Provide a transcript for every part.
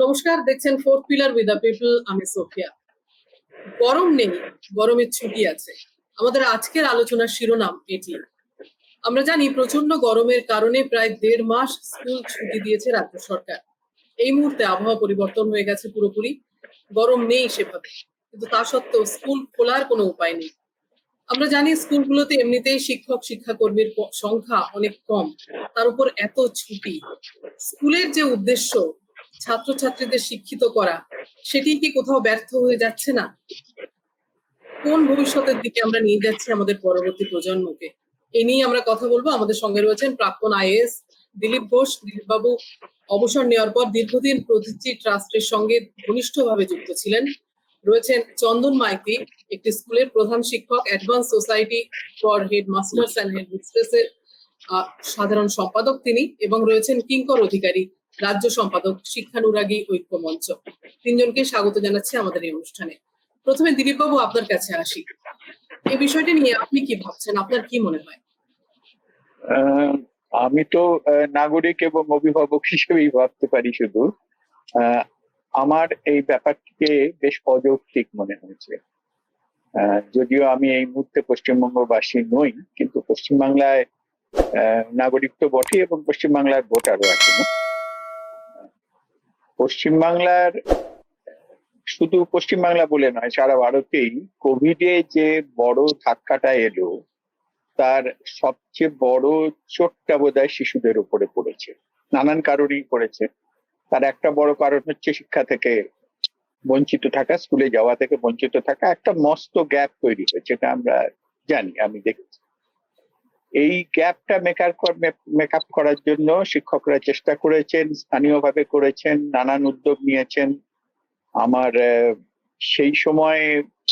নমস্কার, দেখছেন fourth pillar with the people. আমি সোফিয়া। গরম নেই, গরমের ছুটি আছে। আমাদের আজকের আলোচনার শিরোনাম এটি। আমরা জানি প্রচন্ড গরমের কারণে প্রায় 1.5 মাস স্কুল ছুটি দিয়েছে রাজ্য সরকার। এই মুহূর্তে আবহাওয়া পরিবর্তন হয়ে গেছে পুরোপুরি, গরম নেই সেভাবে, কিন্তু তা সত্ত্বেও স্কুল খোলার কোনো উপায় নেই। আমরা জানি স্কুলগুলোতে এমনিতেই শিক্ষক শিক্ষাকর্মীর সংখ্যা অনেক কম, তার উপর এত ছুটি। স্কুলের যে উদ্দেশ্য ছাত্রছাত্রীদের শিক্ষিত করা, সেটি কি কোথাও ব্যর্থ হয়ে যাচ্ছে না? কোন ভবিষ্যতের দিকে আমরা নিয়ে যাচ্ছি আমাদের পরবর্তী প্রজন্মকে? এ নিয়ে আমরা কথা বলবো। আমাদের সঙ্গে রয়েছেন প্রাক্তন আইএএস দিলীপ ঘোষ। দিলীপ বাবু অবসর নেওয়ার পর দীর্ঘদিন প্রতিটি ট্রাস্টের সঙ্গে ঘনিষ্ঠভাবে যুক্ত ছিলেন। রয়েছেন চন্দন মাইতি, একটি স্কুলের প্রধান শিক্ষক, advance society for headmasters and হেডমিস্ট্রেসের সাধারণ সম্পাদক তিনি, এবং রয়েছেন কিঙ্কর অধিকারী, রাজ্য সম্পাদক শিক্ষানুরাগী ঐক্য মঞ্চ। তিনজনকে স্বাগত জানাচ্ছি আমাদের এই অনুষ্ঠানে। প্রথমে দিলীপ বাবু, আপনার কাছে আসি। এই বিষয়টি নিয়ে আপনি কি ভাবছেন? আপনার কি মনে হয়? আমি তো নাগরিক এবং অভিভাবক হিসেবেই ভাবতে পারি শুধু। আমার এই ব্যাপারটিকে বেশ অযৌক্তিক মনে হয়েছে। যদিও আমি এই মুহূর্তে পশ্চিমবঙ্গবাসী নই, কিন্তু পশ্চিমবাংলায় নাগরিক তো বটে এবং পশ্চিমবাংলার ভোটারও আছেন। পশ্চিমবাংলার, শুধু পশ্চিমবাংলা বলে নয়, সারা ভারতেই কোভিডে যে বড় ধাক্কাটা এলো, তার সবচেয়ে বড় চোটটা বোধহয় শিশুদের উপরে পড়েছে। নানান কারণেই পড়েছে। তার একটা বড় কারণ হচ্ছে শিক্ষা থেকে বঞ্চিত থাকা, স্কুলে যাওয়া থেকে বঞ্চিত থাকা। একটা মস্ত গ্যাপ তৈরি হয়েছে, এটা আমরা জানি, আমি দেখেছি। এই গ্যাপটা মেকআপ করার জন্য শিক্ষকরা চেষ্টা করেছেন, স্থানীয়ভাবে করেছেন, নানান উদ্যোগ নিয়েছেন। আমার সেই সময়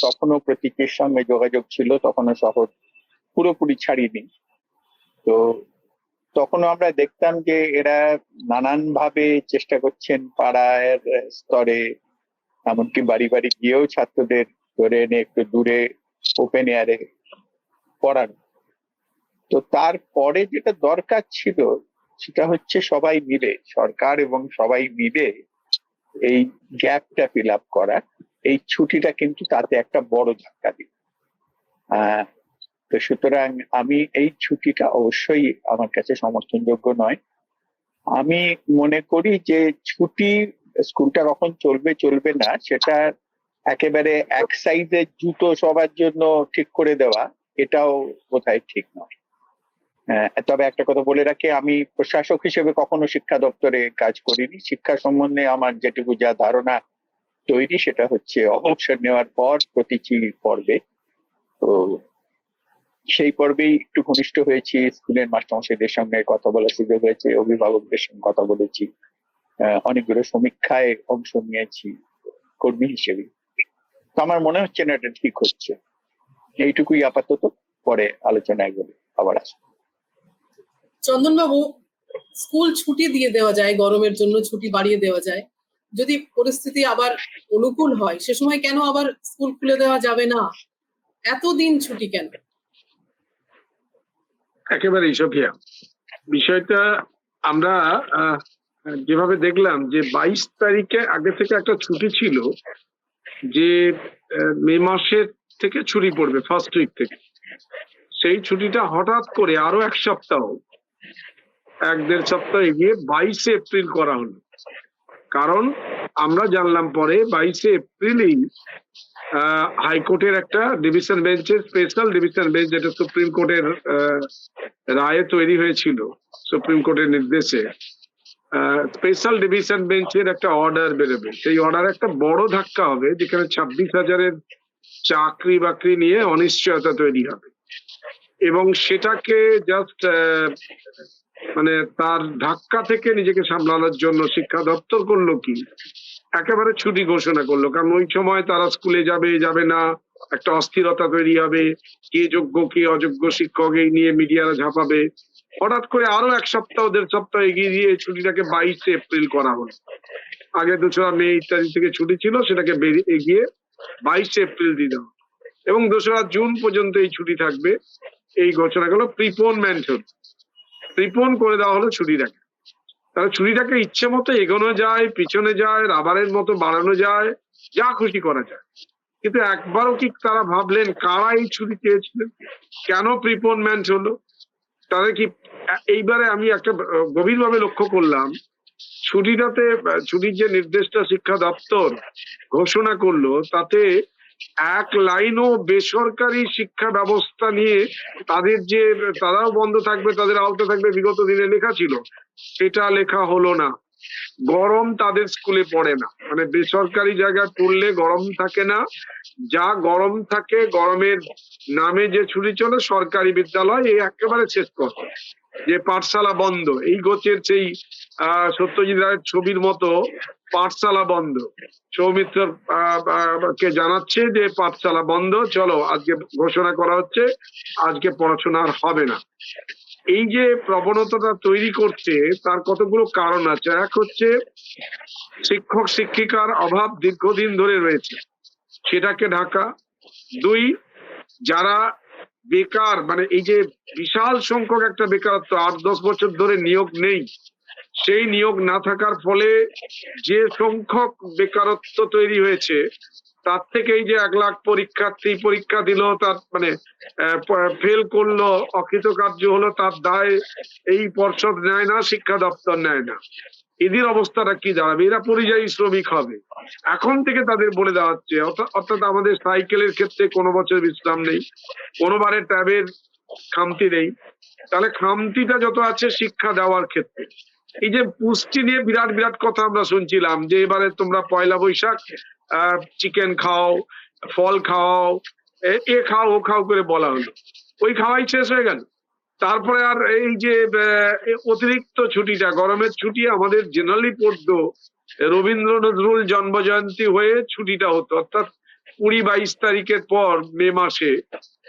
তখনও প্রতীকের সঙ্গে যোগাযোগ ছিল, তখনও শহর পুরোপুরি ছাড়িনি। তো তখনও আমরা দেখতাম যে এরা নানান ভাবে চেষ্টা করছেন পাড়ার স্তরে, এমনকি বাড়ি বাড়ি গিয়েও ছাত্রদের ধরে এনে একটু দূরে ওপেন এয়ারে পড়ানো। তো তারপরে যেটা দরকার ছিল সেটা হচ্ছে সবাই মিলে, সরকার এবং সবাই মিলে এই গ্যাপটা ফিল আপ করা। এই ছুটিটা কিন্তু তাতে একটা বড় ধাক্কা দিল। তো সুতরাং আমি এই ছুটিটা অবশ্যই আমার কাছে সমর্থনযোগ্য নয়। আমি মনে করি যে ছুটি, স্কুলটা কখন চলবে চলবে না সেটা একেবারে এক সাইজের জুতো সবার জন্য ঠিক করে দেওয়া, এটাও বোধহয় ঠিক নয়। তবে একটা কথা বলে রাখি, আমি প্রশাসক হিসেবে কখনো শিক্ষা দপ্তরে কাজ করিনি। শিক্ষা সম্বন্ধে আমার যেটুকু যা ধারণা তৈরি সেটা হচ্ছে অবসর নেওয়ার পর প্রতিটি পর্বে। তো সেই পর্বেই একটু ঘনিষ্ঠ হয়েছি, স্কুলের মাস্টারমশাইদের সঙ্গে কথা বলার সুযোগ হয়েছে, অভিভাবকদের সঙ্গে কথা বলেছি, অনেকগুলো সমীক্ষায় অংশ নিয়েছি কর্মী হিসেবে। তো আমার মনে হচ্ছে না এটা ঠিক হচ্ছে। এইটুকুই আপাতত, পরে আলোচনায় বলে আবার আসবো। চন্দন বাবু, স্কুল ছুটি দিয়ে দেওয়া যায়, গরমের জন্য ছুটি বাড়িয়ে দেওয়া যায়, যদি পরিস্থিতি আবার অনুকূল হয় সে সময় কেন আবার স্কুল খুলে দেওয়া যাবে না? এতদিন ছুটি কেন? একেবারেই সোফিয়া, বিষয়টা আমরা যেভাবে দেখলাম যে 22 তারিখে আগে থেকে একটা ছুটি ছিল, যে মে মাসের থেকে ছুটি পড়বে ফার্স্ট উইক থেকে। সেই ছুটিটা হঠাৎ করে আরো এক সপ্তাহ, 1-1.5 সপ্তাহ এগিয়ে 22শে এপ্রিল করা হলো। কারণ আমরা জানলাম পরে 22শে এপ্রিলই হাইকোর্টের একটা ডিভিশন বেঞ্চের, স্পেশাল ডিভিশন বেঞ্চ, যেটা সুপ্রিম কোর্টের রায়ে তৈরি হয়েছিল, সুপ্রিম কোর্টের নির্দেশে স্পেশাল ডিভিশন বেঞ্চের একটা অর্ডার বেরোবে। সেই অর্ডার একটা বড় ধাক্কা হবে, যেখানে 26,000-এর চাকরি বাকরি নিয়ে অনিশ্চয়তা তৈরি হবে। এবং সেটাকে জাস্ট মানে তার ধাক্কা থেকে নিজেকে সামলানোর জন্য শিক্ষা দপ্তর করলো কি, একেবারে ছুটি ঘোষণা করলো। কারণ ওই সময় তারা স্কুলে যাবে যাবে না, একটা অস্থিরতা তৈরি হবে, কে যোগ্য কে অযোগ্য শিক্ষক এই নিয়ে মিডিয়ারা ঝাঁপাবে। হঠাৎ করে আরো 1 সপ্তাহ 1.5 সপ্তাহ এগিয়ে দিয়ে ছুটিটাকে 22শে এপ্রিল করা হলো। আগে 2রা মে ইত্যাদি থেকে ছুটি ছিল, সেটাকে এগিয়ে 22শে এপ্রিল দিয়ে দেওয়া, এবং 2রা জুন পর্যন্ত এই ছুটি থাকবে। এই ঘোষণা গুলো প্রিপোনমেন্ট হল, প্রিপোন করে দেওয়া হলো ছুটিটাকে। তাহলে ছুটিটাকে ইচ্ছে মতো এগোনো যায়, পিছনে যায়, রাবারের মতো বাড়ানো যায়, যা খুশি করা যায়। কিন্তু একবারও কি তারা ভাবলেন কারা এই ছুটি চেয়েছিলেন, কেন প্রিপোনমেন্ট হলো? তাদের কি এইবারে আমি একটা গভীরভাবে লক্ষ্য করলাম, ছুটির যে নির্দেশটা শিক্ষা দপ্তর ঘোষণা করলো, তাতে এক লাইনও বেসরকারি শিক্ষা ব্যবস্থা নিয়ে তারাও বন্ধ থাকবে, তাদের আওতা থাকবে, বিগত দিনে লেখা ছিল, সেটা লেখা হলো না। গরম তাদের স্কুলে পড়ে না, মানে বেসরকারি জায়গায় পড়লে গরম থাকে না, যা গরম থাকে গরমের নামে যে ছুটি চলে সরকারি বিদ্যালয় এই একেবারে শেষ কথা, যে পাঠশালা বন্ধ, এই গোছের সেই সত্যজিৎ রায়ের ছবির মতো পাঠশালা বন্ধ। সৌমিত্র কে জানাচ্ছে যে পাঠশালা বন্ধ, চলো আজকে ঘোষণা করা হচ্ছে আজকে পড়াশোনা আর হবে না। এই যে প্রবণতাটা তৈরি করছে তার কতগুলো কারণ আছে। এক হচ্ছে শিক্ষক শিক্ষিকার অভাব দীর্ঘদিন ধরে রয়েছে, সেটাকে ঢাকা। দুই, যারা বেকার, মানে এই যে বিশাল সংখ্যক একটা বেকারত্ব, 8-10 বছর ধরে নিয়োগ নেই, সেই নিয়োগ না থাকার ফলে যে সংখ্যক বেকারত্ব তৈরি হয়েছে, তার থেকে এই যে 1 লাখ পরীক্ষার্থী পরীক্ষা দিল, তার মানে ফেল করলো, অকৃতকার্য হলো, তার দায় এই পর্ষদ নেয় না, শিক্ষা দপ্তর নেয় না। এদের অবস্থাটা কি দাঁড়াবে? এরা পরিযায়ী শ্রমিক হবে। এখন থেকে তাদের বলে দেওয়া হচ্ছে, অর্থাৎ আমাদের সাইকেলের ক্ষেত্রে কোনো বছর বিশ্রাম নেই, কোনোবারে ট্যাবের খামতি নেই, তাহলে খামতিটা যত আছে শিক্ষা দেওয়ার ক্ষেত্রে। এই যে পুষ্টি নিয়ে বিরাট বিরাট কথা আমরা শুনছিলাম, যে এবারে তোমরা পয়লা বৈশাখ চিকেন খাও, ফল খাও, এ খাও ও খাও করে বলা হলো, ওই খাওয়াই শেষ হয়ে গেল। তারপরে আর এই যে অতিরিক্ত ছুটিটা, গরমের ছুটি আমাদের জেনারেলি পড়তো রবীন্দ্র নজরুল জন্মজয়ন্তী হয়ে ছুটিটা হতো, অর্থাৎ 20-22 তারিখের পর মে মাসে,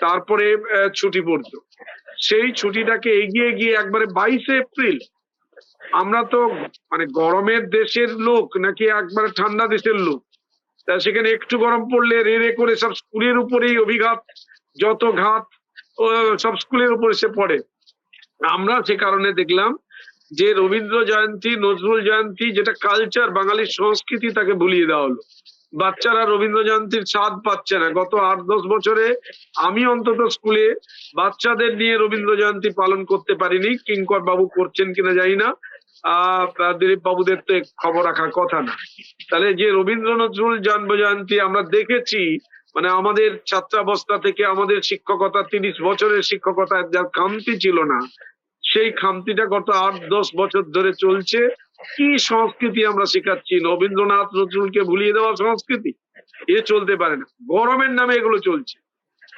তারপরে ছুটি পড়তো। সেই ছুটিটাকে এগিয়ে গিয়ে একবারে 22শে এপ্রিল। আমরা তো মানে গরমের দেশের লোক নাকি একবারে ঠান্ডা দেশের লোক? তা সেখানে একটু গরম পড়লে রে রে করে সব স্কুলের উপরেই অভিঘাত, যত ঘাত সব স্কুলের উপরে সে পড়ে। আমরা সে কারণে দেখলাম যে রবীন্দ্র জয়ন্তী, নজরুল জয়ন্তী, যেটা কালচার, বাঙালির সংস্কৃতি, তাকে ভুলিয়ে দেওয়া হলো। বাচ্চারা রবীন্দ্র জয়ন্তীর স্বাদ পাচ্ছে না। গত 8-10 বছরে আমি অন্তত স্কুলে বাচ্চাদের নিয়ে রবীন্দ্র জয়ন্তী পালন করতে পারিনি। কিঙ্কর বাবু করছেন কিনা জানি না, দিলীপ বাবুদের তো খবর রাখার কথা না। তাহলে যে রবীন্দ্র নজরুল জন্মজয়ন্তী আমরা দেখেছি, মানে আমাদের ছাত্রাবস্থা থেকে আমাদের শিক্ষকতা, 30 বছরের শিক্ষকতার যার খামতি ছিল না, সেই খামতিটা গত 8-10 বছর ধরে চলছে। কি সংস্কৃতি আমরা শেখাচ্ছি? রবীন্দ্রনাথ নজরুলকে ভুলিয়ে দেওয়া সংস্কৃতি, এ চলতে পারে না। গরমের নামে এগুলো চলছে।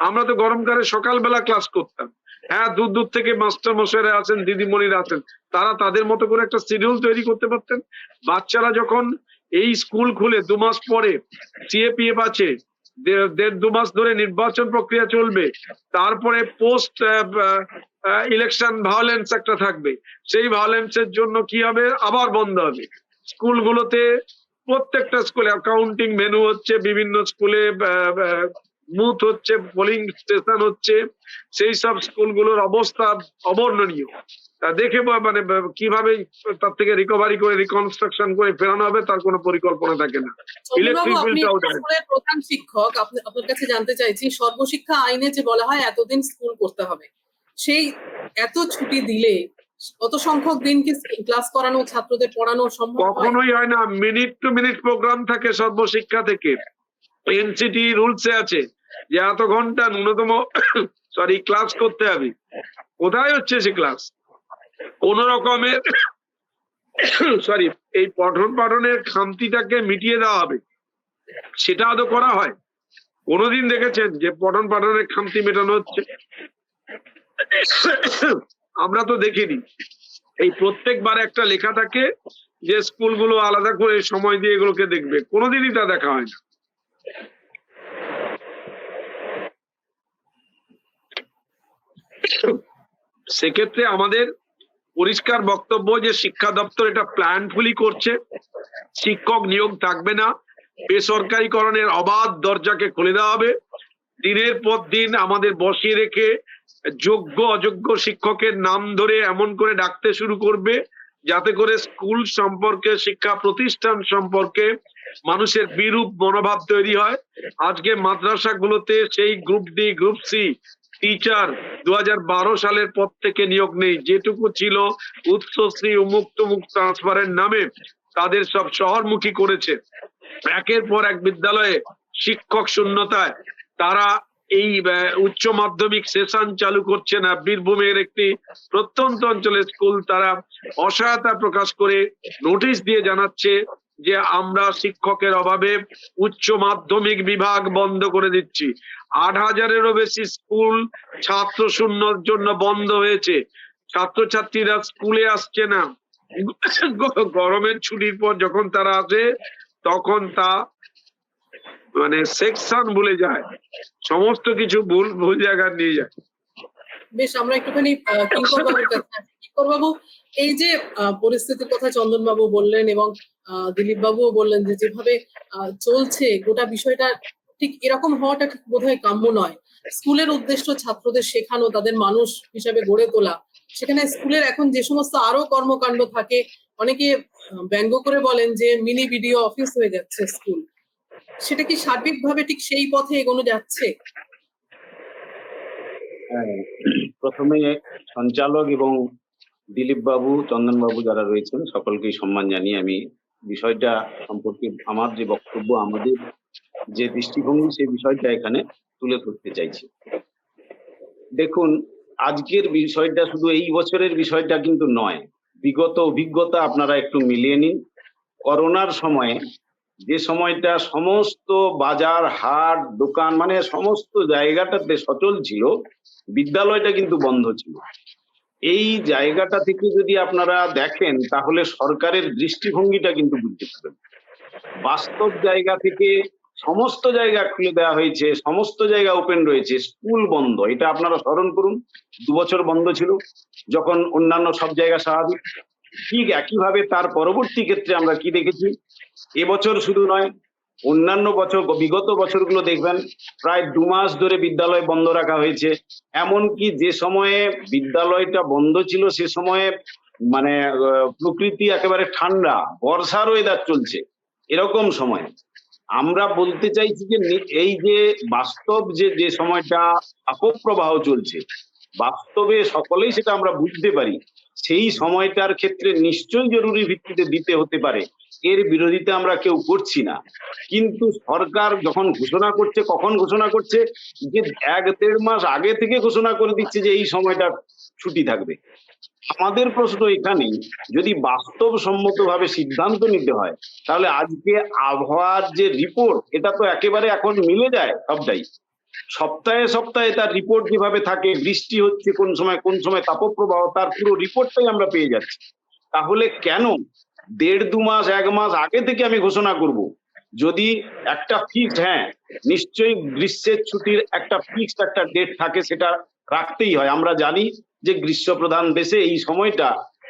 আমরা তো গরমকালে সকালবেলা ক্লাস করতাম। হ্যাঁ, দূর দূর থেকে মাস্টার মশাইরা আছেন, দিদিমণিরা আছেন, তারা তাদের মতো করে একটা শিডিউল তৈরি করতে পারতেন। বাচ্চারা যখন এই স্কুল খুলে 2 মাস পরে সিএপিএফ আছে, 1.5-2 মাস ধরে নির্বাচন প্রক্রিয়া চলবে, তারপরে পোস্ট ইলেকশন ভায়োলেন্স একটা থাকবে, সেই ভায়োলেন্সের জন্য কি হবে, আবার বন্ধ হবে স্কুলগুলোতে। প্রত্যেকটা স্কুলে অ্যাকাউন্টিং মেনু হচ্ছে, বিভিন্ন স্কুলে বুথ হচ্ছে, পোলিং স্টেশন হচ্ছে, সেই সব স্কুলগুলোর অবস্থা অবর্ণনীয়। দেখে মানে কিভাবে তার থেকে রিকভারি করে রিকনস্ট্রাকশন করে ফেরানো হবে তার কোনো পরিকল্পনা থাকে না। ইলেকট্রিক বিলটাও প্রধান শিক্ষক, আপনার কাছে জানতে চাইছি, সর্বশিক্ষা আইনে যে বলা হয় এতদিন স্কুল করতে হবে, সেই এত ছুটি দিলে অত সংখ্যক দিন কি ক্লাস করানো, ছাত্রদের পড়ানো সম্ভব? কখনোই হয় না। মিনিট টু মিনিট প্রোগ্রাম থাকে সর্বশিক্ষা থেকে। এনসিটি রুলসে আছে যে এত ঘন্টা ন্যূনতম ক্লাস করতে হবে। কোথায় হচ্ছে সে ক্লাস? কোন রকমের এই পঠন পাঠনের খামতিটাকে মিটিয়ে দেওয়া হবে, সেটা আদৌ করা হয়? কোনদিন দেখেছেন যে পঠন পাঠনের খামতি মেটানো হচ্ছে? আমরা তো দেখিনি। এই প্রত্যেকবার একটা লেখা থাকে যে স্কুলগুলো আলাদা করে সময় দিয়ে এগুলোকে দেখবে, কোনোদিনই তা দেখা হয় না। সেক্ষেত্রে আমাদের পরিষ্কার বক্তব্য যে শিক্ষা দপ্তর এটা প্ল্যানফুলি করছে। শিক্ষক নিয়োগ থাকবে না, বেসরকারিকরণের অবাধ দরজাকে খুলে দেওয়া হবে। দিনের পর দিন আমাদের বসিয়ে রেখে যোগ্য অযোগ্য শিক্ষকের নাম ধরে এমন করে ডাকতে শুরু করবে যাতে করে স্কুল সম্পর্কে, শিক্ষা প্রতিষ্ঠান সম্পর্কে মানুষের বিরূপ মনোভাব তৈরি হয়। আজকে মাদ্রাসাগুলোতে সেই group D, group C teacher 2012 সালের পর থেকে নিয়োগ নেই। যেটুকু ছিল উচ্চশ্রী, উমুক তুমুক ট্রান্সফারের নামে তাদের সব শহরমুখী করেছে। একের পর এক বিদ্যালয়ে শিক্ষক শূন্যতায় তারা এই উচ্চ মাধ্যমিক সেশন চালু করছে না। বীরভূমের একটি প্রত্যন্ত অঞ্চলের স্কুল তারা অসহায়তা প্রকাশ করে নোটিশ দিয়ে জানাচ্ছে যে আমরা শিক্ষকের অভাবে উচ্চ মাধ্যমিক বিভাগ বন্ধ করে দিচ্ছি। 8,000-এরও বেশি স্কুল ছাত্র শূন্যর জন্য বন্ধ হয়েছে। ছাত্রছাত্রীরা স্কুলে আসছে না। গরমের ছুটির পর যখন তারা আসে তখন তা মানে সেকশন ভুলে যায়, সমস্ত কিছু ভুল জায়গায় নিয়ে যায়। বেশ, আমরা একটুখানি কিঙ্কর বাবুর কাছে আসি। কিঙ্কর বাবু, এই যে পরিস্থিতির কথা চন্দন বাবু বললেন এবং দিলীপ বাবুও বললেন যে যেভাবে চলছে গোটা বিষয়টা, ঠিক এরকম হওয়াটা ঠিক বোধহয় কাম্য নয়। স্কুলের উদ্দেশ্য ছাত্রদের শেখানো, তাদের মানুষ হিসাবে গড়ে তোলা। সেখানে স্কুলের এখন যে সমস্ত আরো কর্মকাণ্ড থাকে, অনেকে ব্যঙ্গ করে বলেন যে মিনি ভিডিও অফিস হয়ে যাচ্ছে স্কুল। সেটা কি সার্বিকভাবে ঠিক সেই পথে এগোনো যাচ্ছে? প্রথমে সঞ্চালক এবং দিলীপ বাবু, চন্দন বাবু যারা রয়েছেন সকলকেই সম্মান জানিয়ে আমি বিষয়টা সম্পর্কে আমার যে বক্তব্য, আমাদের যে দৃষ্টিভঙ্গি, সেই বিষয়টা এখানে তুলে ধরতে চাইছি। দেখুন, আজকের বিষয়টা শুধু এই বছরের বিষয়টা কিন্তু নয়, বিগত অভিজ্ঞতা আপনারা একটু মিলিয়ে নিন। করোনার সময়ে যে সময়টা সমস্ত বাজার, হাট, দোকান মানে সমস্ত জায়গাটাতে সচল ছিল, বিদ্যালয়টা কিন্তু বন্ধ ছিল। এই জায়গাটা থেকে যদি আপনারা দেখেন তাহলে সরকারের দৃষ্টিভঙ্গিটা কিন্তু বুঝতে পারবেন। বাস্তব জায়গা থেকে সমস্ত জায়গা খুলে দেওয়া হয়েছে, সমস্ত জায়গা ওপেন রয়েছে, স্কুল বন্ধ। এটা আপনারা স্মরণ করুন, 2 বছর বন্ধ ছিল যখন অন্যান্য সব জায়গা স্বাভাবিক। ঠিক একইভাবে তার পরবর্তী ক্ষেত্রে আমরা কি দেখেছি, এবছর শুধু নয়, অন্যান্য বছর, বিগত বছরগুলো দেখবেন প্রায় 2 মাস ধরে বিদ্যালয় বন্ধ রাখা হয়েছে। এমনকি যে সময়ে বিদ্যালয়টা বন্ধ ছিল সে সময়ে মানে প্রকৃতি একেবারে ঠান্ডা, বর্ষার ওয়েদার চলছে, এরকম সময় আমরা বলতে চাইছি যে এই যে বাস্তব যে সময়টা তাপপ্রবাহ চলছে, বাস্তবে সকলেই সেটা আমরা বুঝতে পারি। সেই সময়টার ক্ষেত্রে নিশ্চয়ই জরুরি ভিত্তিতে দিতে হতে পারে, এর বিরোধিতা আমরা কেউ করছি না। কিন্তু সরকার যখন ঘোষণা করছে, কখন ঘোষণা করছে, যে 1-1.5 মাস আগে থেকে ঘোষণা করে দিচ্ছে যে এই সময়টা ছুটি থাকবে। আমাদের প্রশ্ন এখানেই, যদি বাস্তবসম্মতভাবে সিদ্ধান্ত নিতে হয় তাহলে আজকে আবহাওয়ার যে রিপোর্ট, এটা তো একেবারে এখন মিলে যায় সবটাই। সপ্তাহে সপ্তাহে তার রিপোর্ট যেভাবে থাকে, বৃষ্টি হচ্ছে কোন সময় তাপপ্রবাহ, তার পুরো রিপোর্টটাই আমরা পেয়ে যাচ্ছি। তাহলে কেন 1.5-2 মাস 1 মাস আগে থেকে আমি ঘোষণা করব? যদি একটা ফিক্সড, হ্যাঁ নিশ্চয়ই গ্রীষ্মের ছুটির একটা ফিক্সড একটা ডেট থাকে, সেটা রাখতেই হয়। আমরা জানি যে গ্রীষ্মপ্রধান দেশে এই সময়টা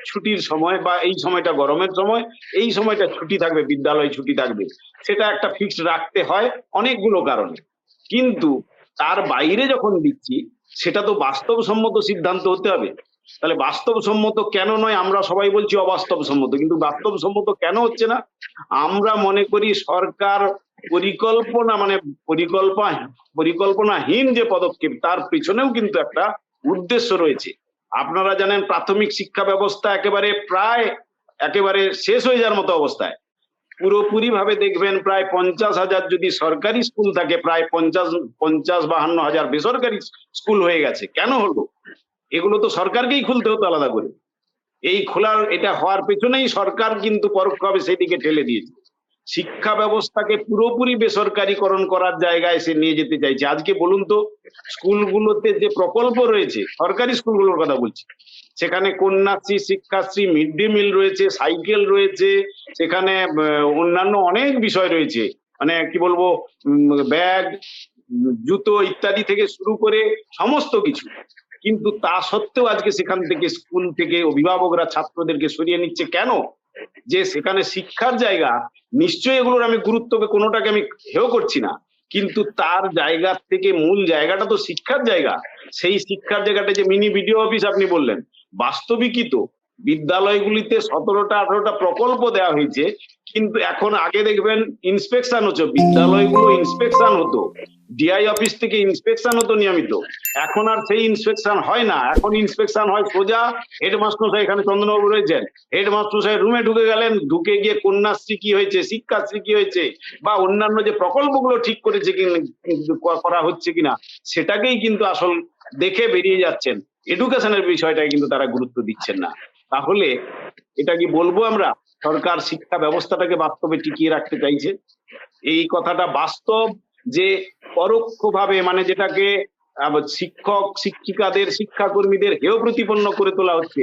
ছুটির সময়, বা এই সময়টা গরমের সময়, এই সময়টা ছুটি থাকবে, বিদ্যালয় ছুটি থাকবে, সেটা একটা ফিক্সড রাখতে হয় অনেকগুলো কারণে। কিন্তু তার বাইরে যখন দিচ্ছি, সেটা তো বাস্তবসম্মত সিদ্ধান্ত হতে হবে। তাহলে বাস্তবসম্মত কেন নয়? আমরা সবাই বলছি অবাস্তবসম্মত, কিন্তু বাস্তবসম্মত কেন হচ্ছে না? আমরা মনে করি সরকার পরিকল্পনাহীন যে পদক্ষেপ, তার পিছনেও কিন্তু একটা উদ্দেশ্য রয়েছে। আপনারা জানেন প্রাথমিক শিক্ষা ব্যবস্থা একেবারে শেষ হয়ে যাওয়ার মতো অবস্থায়। পুরোপুরি ভাবে দেখবেন প্রায় 50,000 যদি সরকারি স্কুল থাকে, প্রায় 50-52,000 বেসরকারি স্কুল হয়ে গেছে। কেন হলো? এগুলো তো সরকারকেই খুলতে হতো আলাদা করে। এটা হওয়ার পেছনেই সরকার কিন্তু পরোক্ষভাবে সেদিকে ঠেলে দিয়েছে। শিক্ষা ব্যবস্থাকে পুরোপুরি বেসরকারীকরণ করার জায়গায় সে নিয়ে যেতে চাইছে। আজকে বলুন তো, স্কুলগুলোতে যে প্রকল্প রয়েছে, সরকারি স্কুলগুলোর কথা বলছি, সেখানে Kanyashree, Shikshashree, mid day meal রয়েছে, সাইকেল রয়েছে, সেখানে অন্যান্য অনেক বিষয় রয়েছে, মানে কি বলবো, ব্যাগ, জুতো ইত্যাদি থেকে শুরু করে সমস্ত কিছু। কিন্তু তা সত্ত্বেও আজকে সেখান থেকে, স্কুল থেকে অভিভাবকরা ছাত্রদেরকে সরিয়ে নিচ্ছে। কেন? যে সেখানে শিক্ষার জায়গা, নিশ্চয়ই এগুলোর আমি গুরুত্বকে কোনোটাকে আমি হেয় করছি না, কিন্তু তার জায়গা থেকে মূল জায়গাটা তো শিক্ষার জায়গা। সেই শিক্ষার জায়গাটা যে মিনি ভিডিও অফিস আপনি বললেন, বাস্তবিকই তো বিদ্যালয়গুলিতে 17টা 18টা প্রকল্প দেওয়া হয়েছে, কিন্তু এখন আগে দেখবেন ইন্সপেকশন হচ্ছে, বিদ্যালয়গুলো ইন্সপেকশন হতো, ডিআই অফিস থেকে ইন্সপেকশন হতো নিয়মিত। এখন আর সেই ইন্সপেকশন হয় না, এখন ইন্সপেকশন হয় সোজা হেডমাস্টার সাহেব, এখানে চন্দনবাবু রয়েছেন, হেডমাস্টার সাহেব রুমে ঢুকে গেলেন, ঢুকে গিয়ে কন্যাশ্রী কি হয়েছে, শিক্ষাশ্রী কি হয়েছে, বা অন্যান্য যে প্রকল্পগুলো ঠিক করেছে করা হচ্ছে কিনা, সেটাকেই কিন্তু আসল দেখে বেরিয়ে যাচ্ছেন। এডুকেশনের বিষয়টাই কিন্তু তারা গুরুত্ব দিচ্ছেন না। তাহলে এটা কি বলবো আমরা, সরকার শিক্ষা ব্যবস্থাটাকে বাস্তবে টিকিয়ে রাখতে চাইছে? এই কথাটা বাস্তব যে পরোক্ষভাবে, মানে যেটাকে শিক্ষক শিক্ষিকাদের শিক্ষাকর্মীদের হেয় প্রতিপন্ন করে তোলা হচ্ছে,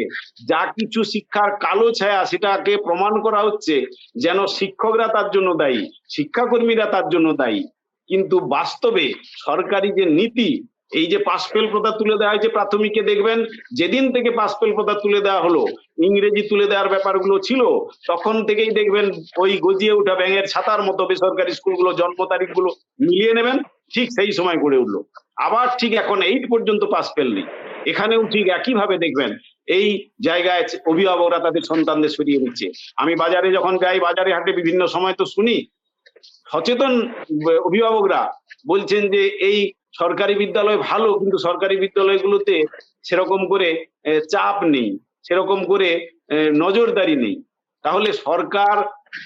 যা কিছু শিক্ষার কালো ছায়া সেটাকে প্রমাণ করা হচ্ছে যেন শিক্ষকরা তার জন্য দায়ী, শিক্ষাকর্মীরা তার জন্য দায়ী। কিন্তু বাস্তবে সরকারি যে নীতি, এই যে পাস ফেল প্রথা তুলে দেওয়া হয়েছে প্রাথমিকে, দেখবেন যেদিন থেকে পাস ফেল প্রথা তুলে দেওয়া হলো, ইংরেজি তুলে দেওয়ার ব্যাপারগুলো ছিল, তখন থেকেই দেখবেন ওই গজিয়ে ওঠা ব্যাঙের ছাতার মতো বেসরকারি স্কুলগুলো জন্ম তারিখগুলো মিলিয়ে নেবেন, ঠিক সেই সময় গড়ে উঠলো। আবার ঠিক এখন 8 পর্যন্ত পাস ফেল নেই, এখানেও ঠিক একইভাবে দেখবেন এই জায়গায় অভিভাবকরা তাদের সন্তানদের সরিয়ে নিচ্ছে। আমি বাজারে যখন যাই, বাজারে হাটে বিভিন্ন সময় তো শুনি সচেতন অভিভাবকরা বলছেন যে এই সরকারি বিদ্যালয় ভালো, কিন্তু সরকারি বিদ্যালয়গুলোতে সেরকম করে চাপ নেই, সেরকম করে নজরদারি নেই। তাহলে সরকার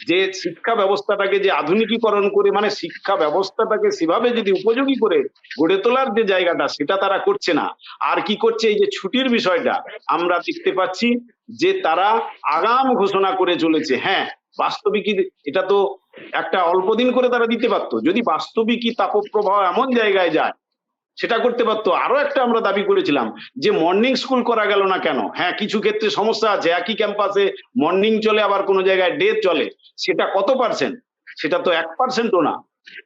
যে শিক্ষা ব্যবস্থাটাকে যে আধুনিকীকরণ করে, মানে শিক্ষা ব্যবস্থাটাকে সেভাবে যদি উপযোগী করে গড়ে তোলার যে জায়গাটা, সেটা তারা করছে না। আর কি করছে, এই যে ছুটির বিষয়টা আমরা দেখতে পাচ্ছি যে তারা আগাম ঘোষণা করে চলেছে। হ্যাঁ, বাস্তবিকই এটা তো একটা অল্প দিন করে তারা দিতে পারতো, যদি বাস্তবিকই তাপপ্রবাহ এমন জায়গায় যায় সেটা করতে পারতো। আরো একটা আমরা দাবি করেছিলাম যে মর্নিং স্কুল করা গেল না কেন? হ্যাঁ, কিছু ক্ষেত্রে সমস্যা আছে, একই ক্যাম্পাসে মর্নিং চলে, আবার কোনো জায়গায় ডে চলে, সেটা কত পার্সেন্ট? সেটা তো 1%ও না।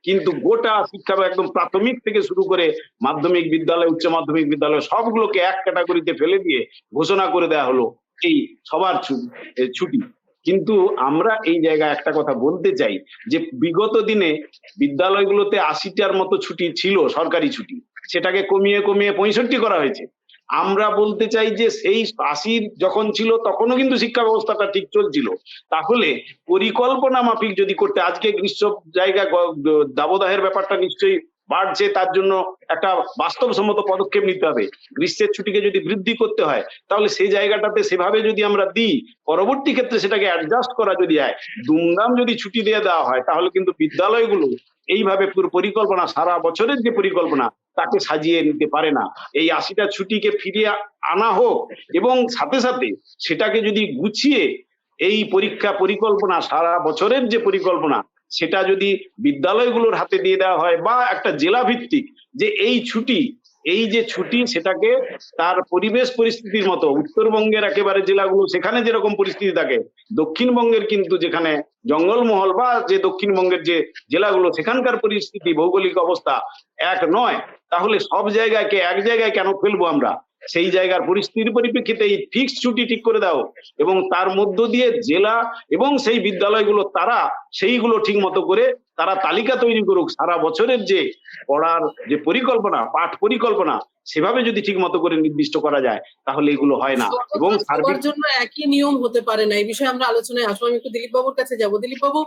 কিন্তু গোটা শিক্ষা একদম প্রাথমিক থেকে শুরু করে মাধ্যমিক বিদ্যালয়, উচ্চ মাধ্যমিক বিদ্যালয় সবগুলোকে এক ক্যাটাগরিতে ফেলে দিয়ে ঘোষণা করে দেওয়া হলো এই সবার ছুটি। কিন্তু আমরা এই জায়গায় একটা কথা বলতে চাই যে বিগত দিনে বিদ্যালয়গুলোতে 80টার মতো ছুটি ছিল, সরকারি ছুটি, সেটাকে কমিয়ে কমিয়ে 65 করা হয়েছে। আমরা বলতে চাই যে সেই 80 যখন ছিল তখনও কিন্তু শিক্ষা ব্যবস্থাটা ঠিক চলছিল। তাহলে পরিকল্পনা মাফিক যদি করতে, আজকে গ্রীষ্ম জায়গায় দাবদাহের ব্যাপারটা নিশ্চয়ই বাড়ছে, তার জন্য একটা বাস্তবসম্মত পদক্ষেপ নিতে হবে। গ্রীষ্মের ছুটিকে যদি বৃদ্ধি করতে হয়, তাহলে সেই জায়গাটাতে সেভাবে যদি আমরা দিই, পরবর্তী ক্ষেত্রে সেটাকে অ্যাডজাস্ট করা যদি হয়, দুমদাম যদি ছুটি দিয়ে দেওয়া হয়, তাহলে কিন্তু বিদ্যালয়গুলো এইভাবে পরিকল্পনা, সারা বছরের যে পরিকল্পনা, তাকে সাজিয়ে নিতে পারে না। এই 80টা ছুটিকে ফিরিয়ে আনা হোক, এবং সাথে সাথে সেটাকে যদি গুছিয়ে এই পরীক্ষা পরিকল্পনা, সারা বছরের যে পরিকল্পনা, সেটা যদি বিদ্যালয়গুলোর হাতে দিয়ে দেওয়া হয়, বা একটা জেলা ভিত্তিক যে এই ছুটি, এই যে ছুটি সেটাকে তার পরিবেশ পরিস্থিতির মতো, উত্তরবঙ্গের একেবারে জেলাগুলো সেখানে যেরকম পরিস্থিতি থাকে, দক্ষিণবঙ্গের কিন্তু যেখানে জঙ্গলমহল বা যে দক্ষিণবঙ্গের যে জেলাগুলো সেখানকার পরিস্থিতি, ভৌগোলিক অবস্থা এক নয়, তাহলে সব জায়গাকে এক জায়গায় কেন ফেলবো আমরা? সেই জায়গার পরিস্থিতির পরিপ্রেক্ষিতে এই ফিক্সড ছুটি ঠিক করে দাও, এবং তার মধ্য দিয়ে জেলা এবং সেই বিদ্যালয়গুলো তারা সেইগুলো ঠিক মতো করে তারা তালিকা তৈরি করুক। সারা বছরের যে পড়ার যে পরিকল্পনা, পাঠ পরিকল্পনা, সেভাবে যদি ঠিক মতো করে নির্দিষ্ট করা যায়, তাহলে এগুলো হয় না। এবং সবার জন্য একই নিয়ম হতে পারে না, এই বিষয়ে আমরা আলোচনায় আসবো। আমি একটু দিলীপ বাবুর কাছে যাবো। দিলীপ বাবু,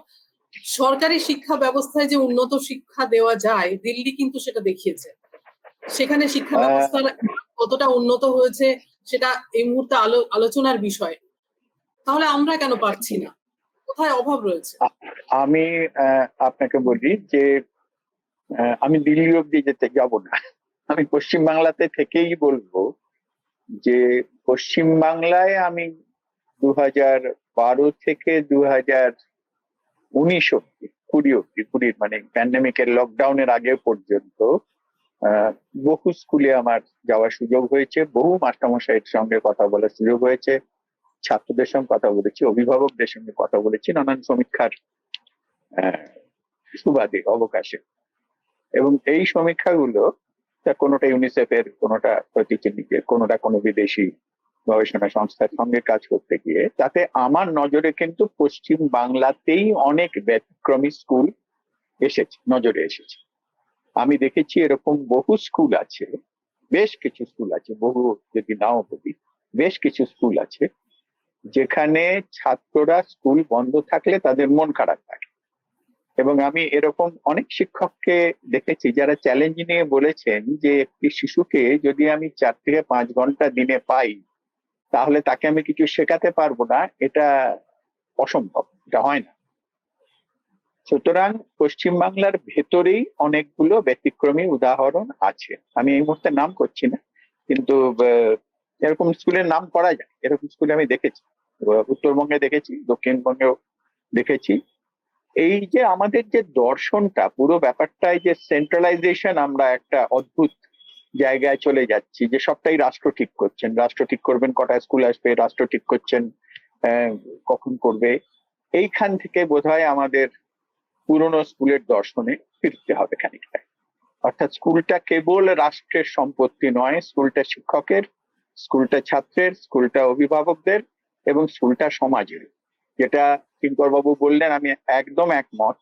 সরকারি শিক্ষা ব্যবস্থায় যে উন্নত শিক্ষা দেওয়া যায়, দিল্লি কিন্তু সেটা দেখিয়েছে। সেখানে শিক্ষা ব্যবস্থা কতটা উন্নত হয়েছে সেটা এই মুহূর্তে আলোচনার বিষয়। তাহলে আমরা কেন পারছি না? কোথায় অভাব রয়েছে? আমি আপনাকে বলি যে আমি দিল্লি অব্দি যেতে যাব না, আমি পশ্চিমবাংলাতে থেকেই বলবো যে পশ্চিমবাংলায় আমি 2012 থেকে 2019 অব্দি, 20 মানে প্যান্ডেমিকের লকডাউনের আগে পর্যন্ত বহু স্কুলে আমার যাওয়ার সুযোগ হয়েছে, বহু মাস্টারমশাইয়ের সঙ্গে কথা বলার সুযোগ হয়েছে, ছাত্রদের সঙ্গে কথা বলেছি, অভিভাবকদের সঙ্গে কথা বলেছি নানান সমীক্ষার সুবাদে, অবকাশে। এবং এই সমীক্ষাগুলো কোনোটা ইউনিসেফের, কোনোটা প্রতিচিহ্নিকের, কোনোটা কোনো বিদেশি গবেষণা সংস্থার সঙ্গে কাজ করতে গিয়ে, তাতে আমার নজরে কিন্তু পশ্চিম বাংলাতেই অনেক ব্যতিক্রমী স্কুল এসেছে, নজরে এসেছে। আমি দেখেছি এরকম বহু স্কুল আছে, বেশ কিছু স্কুল আছে, বহু যদি নাও বলি, বেশ কিছু স্কুল আছে যেখানে ছাত্ররা স্কুল বন্ধ থাকলে তাদের মন খারাপ থাকে। এবং আমি এরকম অনেক শিক্ষককে দেখেছি যারা চ্যালেঞ্জ নিয়ে বলেছেন যে একটি শিশুকে যদি আমি 4 থেকে 5 ঘন্টা দিনে পাই তাহলে তাকে আমি কিছু শেখাতে পারবো না, এটা অসম্ভব, এটা হয় না। সুতরাং পশ্চিমবাংলার ভেতরেই অনেকগুলো ব্যতিক্রমী উদাহরণ আছে, আমি এই মুহূর্তে নাম করছি না, কিন্তু এরকম স্কুলের নাম করা যায়, এরকম স্কুল আমি দেখেছি, উত্তরবঙ্গে দেখেছি, দক্ষিণবঙ্গেও দেখেছি। এই যে আমাদের যে দর্শনটা, পুরো ব্যাপারটাই যে সেন্ট্রালাইজেশন, আমরা একটা অদ্ভুত জায়গায় চলে যাচ্ছি যে সবটাই রাষ্ট্র ঠিক করছেন, রাষ্ট্র ঠিক করবেন কটা স্কুল আসবে, রাষ্ট্র ঠিক করছেন কখন করবে। এইখান থেকে বোধহয় আমাদের পুরনো স্কুলের দর্শনে ফিরতে হবে খানিকটা। অর্থাৎ স্কুলটা কেবল রাষ্ট্রের সম্পত্তি নয়, স্কুলটা শিক্ষকের, স্কুলটা ছাত্রের, স্কুলটা অভিভাবকদের এবং স্কুলটা সমাজের। যেটা কিঙ্কর বাবু বললেন আমি একদম একমত,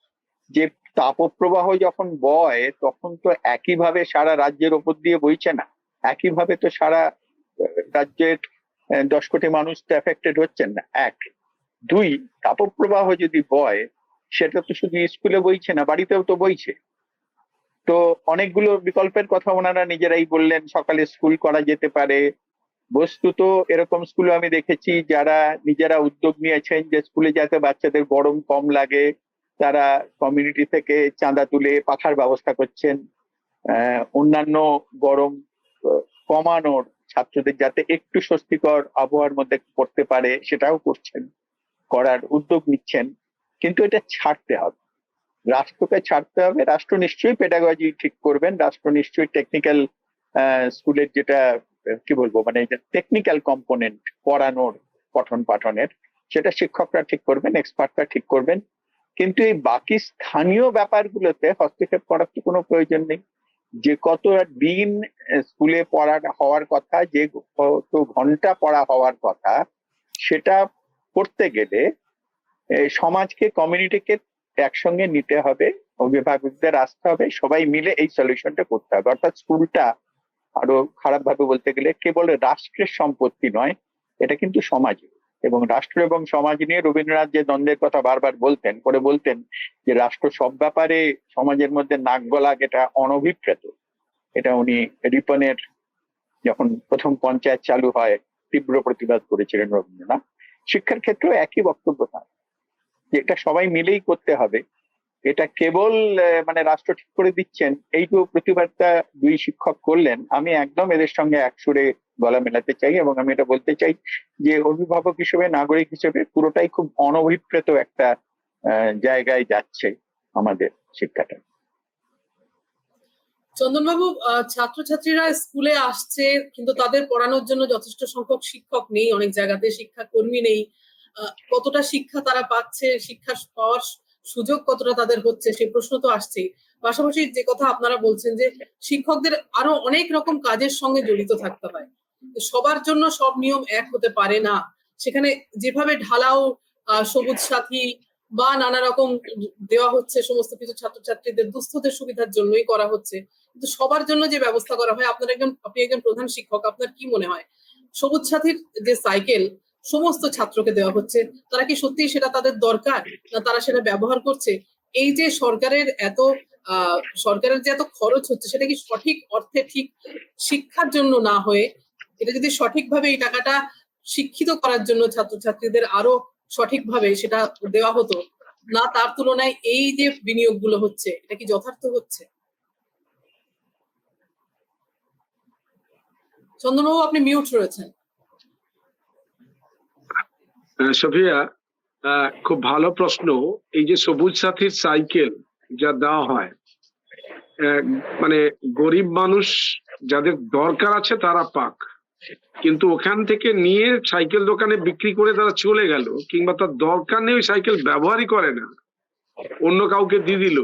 যে তাপপ্রবাহ যখন বয় তখন তো একইভাবে সারা রাজ্যের ওপর দিয়ে বইছে না, একইভাবে তো সারা রাজ্যের 10 কোটি মানুষ তো এফেক্টেড হচ্ছেন না। 1, 2, তাপপ্রবাহ যদি বয় সেটা তো শুধু স্কুলে বইছে না, বাড়িতেও তো বইছে। তো অনেকগুলো বিকল্পের কথা ওনারা নিজেরাই বললেন, সকালে স্কুল করা যেতে পারে। বস্তুত এরকম স্কুল আমি দেখেছি যারা নিজেরা উদ্যোগ নিয়েছেন যে স্কুলে যাতে বাচ্চাদের গরম কম লাগে, তারা কমিউনিটি থেকে চাঁদা তুলে পাখার ব্যবস্থা করছেন, অন্যান্য গরম কমানোর, ছাত্রদের যাতে একটু স্বস্তিকর আবহাওয়ার মধ্যে পড়তে পারে সেটাও করছেন, করার উদ্যোগ নিচ্ছেন। কিন্তু এটা ছাড়তে হবে, রাষ্ট্রকে ছাড়তে হবে। রাষ্ট্র নিশ্চয়ই পেডাগজি ঠিক করবেন, রাষ্ট্র নিশ্চয়ই টেকনিক্যাল স্কুলের যেটা কি বলবো মানে টেকনিক্যাল কম্পোনেন্ট পড়ানোর, পঠন পাঠনের, সেটা শিক্ষকরা ঠিক করবেন, এক্সপার্টরা ঠিক করবেন। কিন্তু এই বাকি স্থানীয় ব্যাপারগুলোতে হস্তক্ষেপ করার তো কোনো প্রয়োজন নেই। যে কত দিন স্কুলে পড়া হওয়ার কথা, যে কত ঘন্টা পড়া হওয়ার কথা, সেটা করতে গেলে সমাজকে, কমিউনিটিকে একসঙ্গে নিতে হবে, অভিভাবকদের আসতে হবে, সবাই মিলে এই সলিউশনটা করতে হবে। অর্থাৎ স্কুলটা আরো খারাপ ভাবে বলতে গেলে কেবল রাষ্ট্রের সম্পত্তি নয়, এটা কিন্তু সমাজের। এবং রাষ্ট্র এবং সমাজ নিয়ে রবীন্দ্রনাথ যে দ্বন্দ্বের কথা বারবার বলতেন যে রাষ্ট্র সব ব্যাপারে সমাজের মধ্যে নাক গলা, এটা অনভিপ্রেত। এটা উনি রিপনের যখন প্রথম পঞ্চায়েত চালু হয় তীব্র প্রতিবাদ করেছিলেন রবীন্দ্রনাথ। শিক্ষার ক্ষেত্রেও একই বক্তব্য তার, যে এটা সবাই মিলেই করতে হবে। এটা কেবল মানে রাষ্ট্র ঠিক করে দিচ্ছেন এইটুকু প্রতিবাদটা 2 শিক্ষক করলেন, আমি একদম এদের সঙ্গে একসুরে গলা মেলাতে চাই। এবং আমি এটা বলতে চাই যে অভিভাবক হিসেবে, নাগরিক হিসেবে পুরোটাই খুব অনভিপ্রেত একটা জায়গায় যাচ্ছে আমাদের শিক্ষাটা। চন্দনবাবু, ছাত্রছাত্রীরা স্কুলে আসছে কিন্তু তাদের পড়ানোর জন্য যথেষ্ট সংখ্যক শিক্ষক নেই, অনেক জায়গাতে শিক্ষাকর্মী নেই। কতটা শিক্ষা তারা পাচ্ছে, শিক্ষা পাওয়ার সুযোগ কতটা তাদের হচ্ছে, সেই প্রশ্ন তো আসছেই। পাশাপাশি যে কথা আপনারা বলছেন যে শিক্ষকদের আরো অনেক রকম কাজের সঙ্গে জড়িত থাকতে হয়, সবার জন্য সব নিয়ম এক হতে পারে না। সেখানে যেভাবে ঢালাও সবুজ সাথী বা নানা রকম দেওয়া হচ্ছে, সমস্ত কিছু ছাত্রছাত্রীদের দুস্থদের সুবিধার জন্যই করা হচ্ছে, কিন্তু সবার জন্য যে ব্যবস্থা করা হয়, আপনি একজন প্রধান শিক্ষক, আপনার কি মনে হয় সবুজ সাথীর যে সাইকেল সমস্ত ছাত্রকে দেওয়া হচ্ছে, তারা কি সত্যি সেটা তাদের দরকার, না তারা সেটা ব্যবহার করছে? এই যে সরকারের যে এত খরচ হচ্ছে, সেটা কি সঠিক অর্থে ঠিক শিক্ষার জন্য না হয়ে, এটা যদি সঠিকভাবে এই টাকাটা শিক্ষিত করার জন্য ছাত্রছাত্রীদের আরো সঠিকভাবে সেটা দেওয়া হতো না, তার তুলনায় এই যে বিনিয়োগগুলো হচ্ছে, এটা কি যথার্থ হচ্ছে? চন্দনবাবু, আপনি মিউট রয়েছেন। সোফিয়া, খুব ভালো প্রশ্ন। এই যে সবুজ সাথীর সাইকেল যা দেওয়া হয়, মানে গরিব মানুষ যাদের দরকার আছে তারা পাক, কিন্তু ওখান থেকে নিয়ে সাইকেল দোকানে বিক্রি করে তারা চলে গেল, কিংবা তার দরকার নেই, ওই সাইকেল ব্যবহারই করে না, অন্য কাউকে দিয়ে দিল।